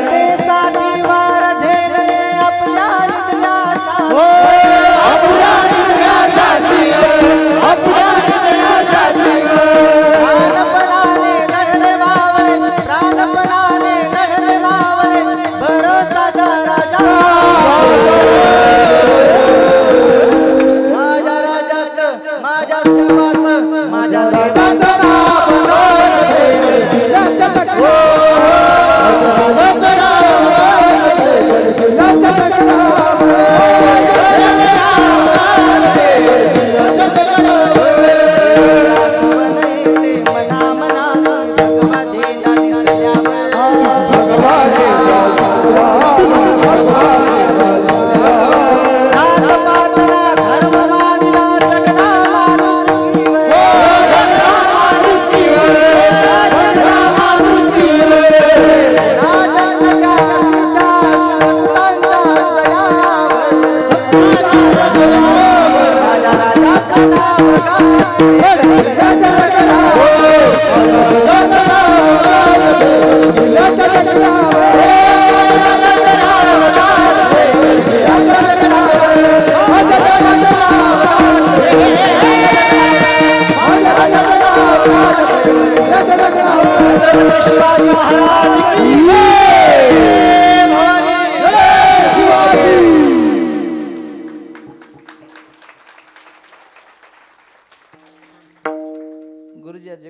देशाची वार झेलले आपल्या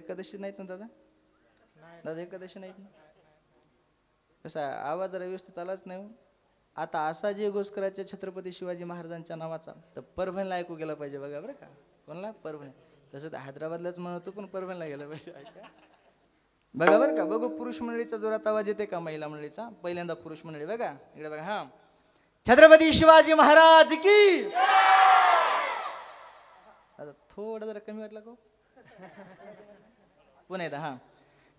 एकादशी नाहीत ना दादा? दादा एकादशी नाहीत ना? कसा आवाज जरा व्यवस्थित आलाच नाही हो. आता असा जे घोषकराच्या छत्रपती शिवाजी महाराजांच्या नावाचा तर परभणीला ऐकू गेला पाहिजे बघा बरं का. कोणला? परभणी. तसं तर हैदराबादलाच म्हणतो पण परभणीला गेला पाहिजे ऐका बघा बरं का. बघू पुरुष मंडळीचा जोरात आवाज येते का महिला मंडळीचा? पहिल्यांदा पुरुष मंडळी बघा इकडे बघा. हा, छत्रपती शिवाजी महाराज की. आता थोडं जरा कमी वाटलं का? पुन्हा एकदा. हा,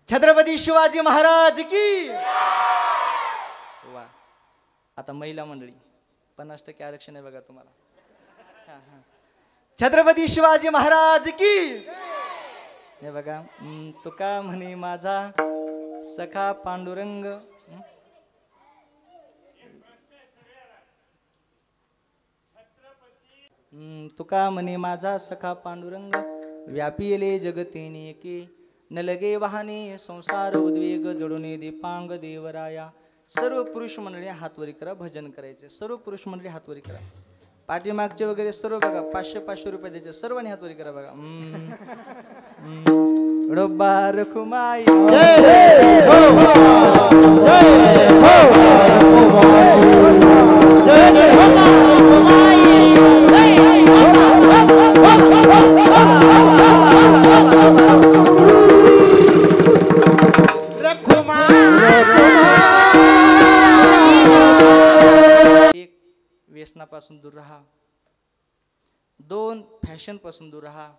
छत्रपती शिवाजी महाराज की. वा. आता महिला मंडळी 50% आरक्षण आहे बघा तुम्हाला. हा हा, छत्रपती शिवाजी महाराज की. हे बघा. तुका म्हणे माझा सखा पांडुरंग. तुका म्हणे माझा सखा पांडुरंग व्यापिले जगतेने की न लगे वाहने संसार उद्वेग जडूने दीपांग देवराया. सर्व पुरुष मंडळी हातवरी करा, भजन करायचे. सर्व पुरुष मंडळी हातवरी करा. पाठीमागचे वगैरे सर्व बघा 500-500 रुपये द्यायचे. सर्वांनी हातवरी करा बघा. डोबा रखुमाई व्यसनापासून दूर राहा. 2 फॅशन पासून दूर राहा.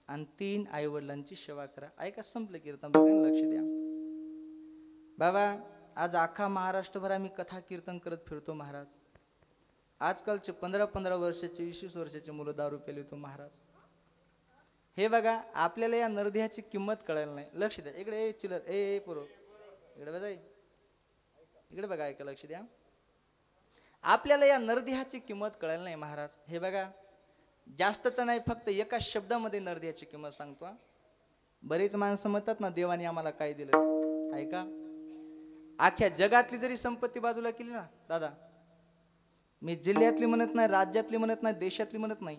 आणि 3 आई वडिलांची सेवा करा. ऐका संपलं कीर्तन बघा, लक्ष द्या बाबा. आज अख्खा महाराष्ट्रभर आम्ही कथा कीर्तन करत फिरतो महाराज. आजकालचे 15-15 वर्षाचे 20-20 वर्षाचे मुलं दारू पितो महाराज. हे बघा आपल्याला या नरदेहाची किंमत कळायला नाही. लक्ष द्या इकडे. चिलर ए पुरो इकडे बघा. इकडे बघा ऐका लक्ष द्या. आपल्याला या नरदेहाची किंमत कळायला नाही महाराज. हे बघा जास्त तर नाही फक्त एका शब्दामध्ये नरदेहाची किंमत सांगतो. बरेच माणसं म्हणतात ना देवाने आम्हाला काय दिलं. ऐका अख्ख्या जगातली जरी संपत्ती बाजूला केली ना दादा, मी जिल्ह्यातली म्हणत नाही, राज्यातली म्हणत नाही, देशातली म्हणत नाही,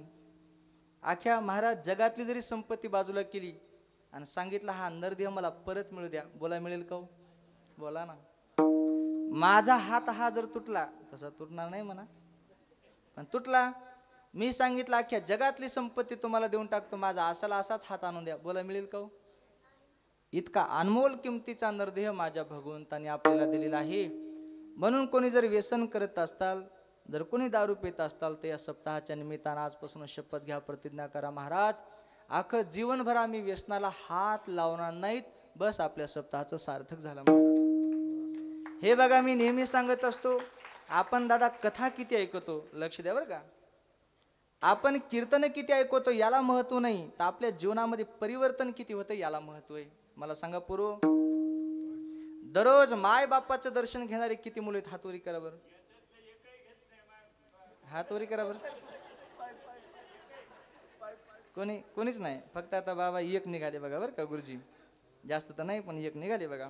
अख्ख्या महाराज जगातली जरी संपत्ती बाजूला केली आणि सांगितलं हा नरदेह मला परत मिळू द्या, बोला मिळेल का? बोला ना. माझा हात हा जर तुटला, तसा तुटणार नाही म्हणा, पण तुटला, मी सांगितलं अख्ख्या जगातली संपत्ती तुम्हाला देऊन टाकतो, माझा असाला असाच हात आणून द्या, बोला मिळेल का? इतका अनमोल किमतीचा नरदेह माझ्या भगवंताने आपल्याला दिलेला आहे. म्हणून कोणी जर व्यसन करत असताल, जर कोणी दारू पित असताल, तर या सप्ताहाच्या निमित्तानं आजपासून शपथ घ्या, प्रतिज्ञा करा, महाराज अख्खं जीवनभर आम्ही व्यसनाला हात लावणार नाहीत, बस आपल्या सप्ताहाचं सार्थक झालं महाराज. हे बघा मी नेहमी सांगत असतो, आपण दादा कथा किती ऐकतो, लक्ष द्या बरं का, आपण कीर्तन किती ऐकतो याला महत्व नाही, तर आपल्या जीवनामध्ये परिवर्तन किती होतं याला महत्व आहे. मला सांगा पुरो, दररोज माय बापाचं दर्शन घेणारे किती मुलं आहेत? हातवरी करा बरं, हातवरी करा बरं. कोणीच नाही, फक्त आता बाबा एक निघाले बघा बरं का गुरुजी, जास्त तर नाही पण एक निघाले बघा.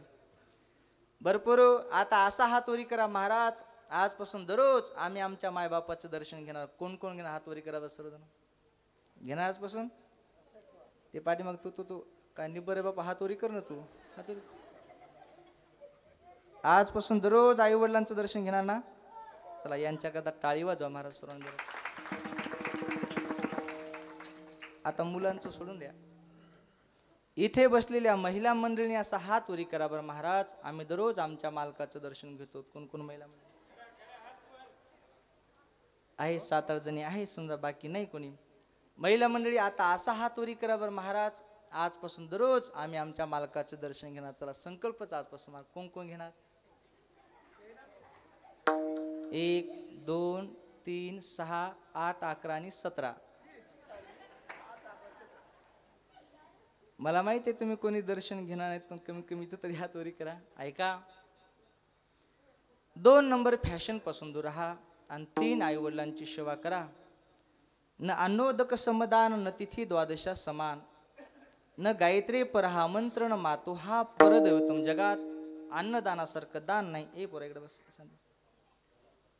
भरपूर आता असा हातवरी करा, महाराज आजपासून दररोज आम्ही आमच्या मायबापाचं दर्शन घेणार. कोण कोण घेणार? हातवरी करा बस सर्वजण घेणार आजपासून. ते पाठीमाग तू काय निबर बापा, हातवरी कर ना तू, हातवरी. आजपासून दररोज आई वडिलांचं दर्शन घेणार ना? चला यांच्याकरता टाळी वाजवा महाराज सर्वांनी. आता मुलांचं सोडून द्या, इथे बसलेल्या महिला मंडळीने असा हात वरी करा बरं, महाराज आम्ही दररोज आमच्या मालकाचं दर्शन घेतो. कोण कोण महिला मंडळी आहे? 7-8 जणी आहे समजा, बाकी नाही कोणी. महिला मंडळी आता असा हात वरी करा बरं, महाराज आजपासून दररोज आम्ही आमच्या मालकाचं दर्शन घेणार. चला संकल्पच आजपासून. कोण कोण घेणार? 1 2 3 6 8 11 आणि 17. मला माहिती आहे तुम्ही कोणी दर्शन घेणार नाहीत, पण कमीत कमी तरी हात वरी करा. ऐका, 2 नंबर फॅशन पासून दूर राहा आणि 3 आई वडिलांची सेवा करा. न अन्नोदक समदान न तिथी द्वादशा समान, न गायत्री परहा मंत्र न मातो हा परदैवतम. जगात अन्नदानासारखं दान नाही. ए पोरा इकडे बस.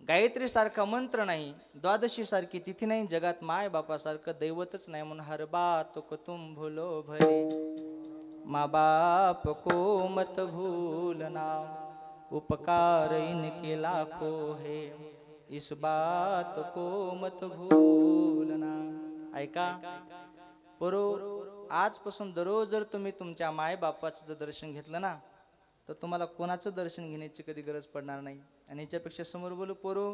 गायत्री सारखा मंत्र नाही, द्वादशी सारखी तिथी नाही, जगात माय बापासारखं दैवतच नाही. म्हणून हर बात को तुम भूलो भले. माँ बाप को मत भूलना, उपकार इनके लाखों है, इस बात को मत भूलना. ऐका पोरो, आजपासून दररोज जर तुम्ही तुमच्या माय बापाचं दर्शन घेतलं ना, तर तुम्हाला कोणाचं दर्शन घेण्याची कधी गरज पडणार नाही. आणि याच्यापेक्षा समोर बोलू पोरो,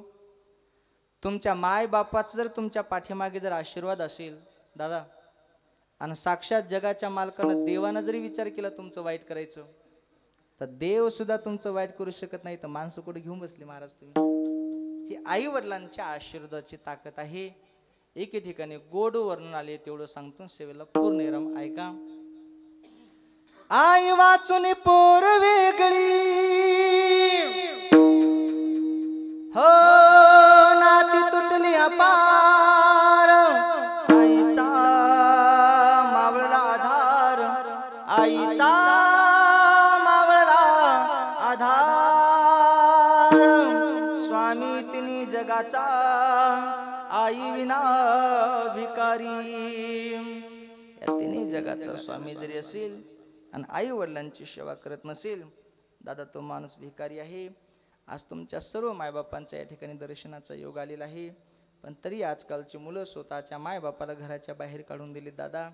तुमच्या माय बापाचं जर तुमच्या पाठीमागे जर आशीर्वाद असेल दादा, आणि साक्षात जगाच्या मालकानं देवानं जरी विचार केला तुमचं वाईट करायचं, तर देव सुद्धा तुमचं वाईट करू शकत नाही. तर माणसं कुठे घेऊन बसली महाराज तुम्ही? ही आई वडिलांच्या आशीर्वादाची ताकद आहे. एके ठिकाणी गोड वर्णन आले तेवढं सांगतो, सेवेला पूर्ण राम ऐका. आई वाचून पोर वेगळी, हो नाती तुटली अपार, आईचा मावळला आधार, आईचा मावळला आधार, स्वामी तिनी जगाचा, आई विना भिकारी. या तिन्ही जगाचा स्वामी जरी असेल आणि आई वडिलांची सेवा करत नसेल दादा, तो माणूस भिकारी आहे. आज तुमच्या सर्व मायबापांच्या या ठिकाणी दर्शनाचा योग आलेला आहे, पण तरी आजकालची मुलं स्वतःच्या मायबापाला घराच्या बाहेर काढून दिले. दादा,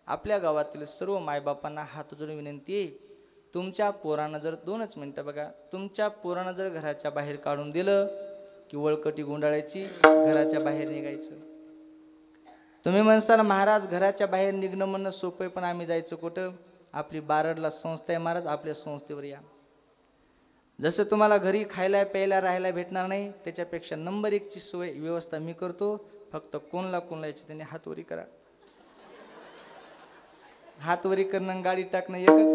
आपल्या गावातील सर्व मायबापांना हात जोडून विनंती आहे, तुमच्या पोरानं जर 2च मिनटं बघा, तुमच्या पोरानं जर घराच्या बाहेर काढून दिलं की वळकटी गुंडाळायची, घराच्या बाहेर निघायचं. तुम्ही म्हणसाल महाराज घराच्या बाहेर निघणं म्हणणं सोपं आहे, पण आम्ही जायचं कुठं? आपली बारडला संस्था आहे महाराज, आपल्या संस्थेवर या. जसं तुम्हाला घरी खायला प्यायला राहायला भेटणार नाही, त्याच्यापेक्षा नंबर 1ची सोय व्यवस्था मी करतो. फक्त कोणला याची त्यांनी हातवरी करा. हातवरी करणं गाडी टाकणं एकच,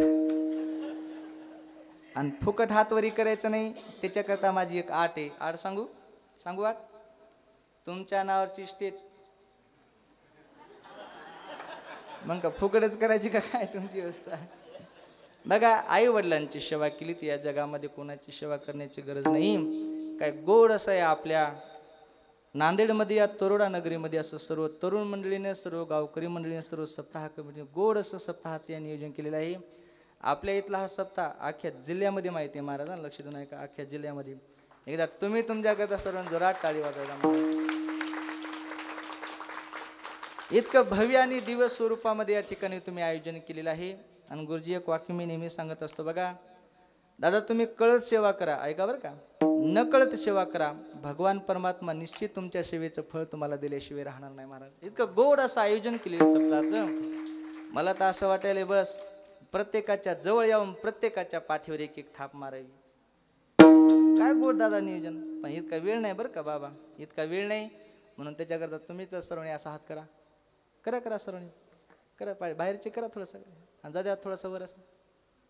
आणि फुकट हातवरी करायचं नाही. त्याच्याकरता माझी एक आट आहे. आट सांगू आट. तुमच्या नावाची स्टेट मग का फुकटच करायची का काय तुमची व्यवस्था? बघा, आई वडिलांची सेवा केली तर या जगामध्ये कोणाची सेवा करण्याची गरज नाही. काय गोड असं आहे आपल्या नांदेडमध्ये, या तरोडा नगरीमध्ये असं सर्व तरुण मंडळीने, सर्व गावकरी मंडळीने, सर्व सप्ताह कमिटीने गोड असं सप्ताहाचं या नियोजन केलेलं आहे. आपल्या इथला हा सप्ताह अख्ख्या जिल्ह्यामध्ये माहिती आहे महाराजांना, लक्ष देऊ नका, अख्ख्या जिल्ह्यामध्ये. एकदा तुम्ही तुमच्याकरता सर्वांना जोरात टाळी वाजवायला. इतकं भव्य आणि दिव्य स्वरूपामध्ये या ठिकाणी तुम्ही आयोजन केलेलं आहे. आणि गुरुजी एक वाक्य मी नेहमी सांगत असतो बघा, दादा तुम्ही कळत सेवा करा, ऐका बरं का, न कळत सेवा करा, भगवान परमात्मा निश्चित तुमच्या सेवेचं फळ तुम्हाला दिल्याशिवाय राहणार नाही महाराज. इतकं गोड असं आयोजन केलेलं सप्ताहाचं. मला तर असं वाटायला बस प्रत्येकाच्या जवळ येऊन प्रत्येकाच्या पाठीवर एक एक थाप मारावी. काय गोड दादा नियोजन. पण इतका वेळ नाही बरं का बाबा, इतका वेळ नाही. म्हणून त्याच्याकरता तुम्ही तर सर्वांनी असा हात करा, करा सर्वांनी करा, बाहेरचे करा थोडंसं, आणि जा द्या थोडंसं वर, असं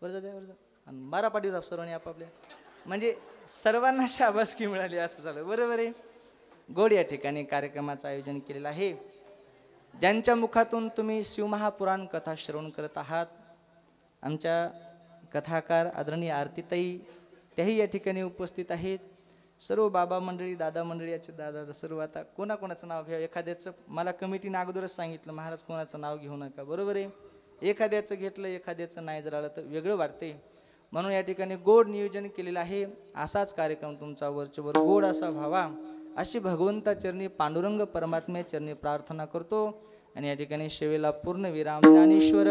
वर जा द्या, वर जा, आणि बारा पाठी जा सर्वांनी आपापल्या, म्हणजे सर्वांना शाबासकी मिळाली असं झालं. बरोबर आहे. गोड या ठिकाणी कार्यक्रमाचं आयोजन केलेलं आहे. ज्यांच्या मुखातून तुम्ही शिवमहापुराण कथा श्रवण करत आहात, आमच्या कथाकार आदरणीय आरतीताई त्याही या ठिकाणी उपस्थित आहेत. सर्व बाबा मंडळी, दादा मंडळी, याचे दादा सर्व. आता कोणाकोणाचं नाव घ्या? एखाद्याचं मला कमिटीने अगोदरच सांगितलं महाराज कोणाचं नाव घेऊ नका. बरोबर आहे. एखाद्याचं घेतलं एखाद्याचं नाही जर आलं तर वेगळं वाटते. म्हणून या ठिकाणी गोड नियोजन केलेलं आहे. असाच कार्यक्रम तुमचा वरचेवर गोड असा व्हावा अशी भगवंता चरणी, पांडुरंग परमात्म्या चरणी प्रार्थना करतो. आणि या ठिकाणी सेवेला पूर्ण विराम. ज्ञानेश्वर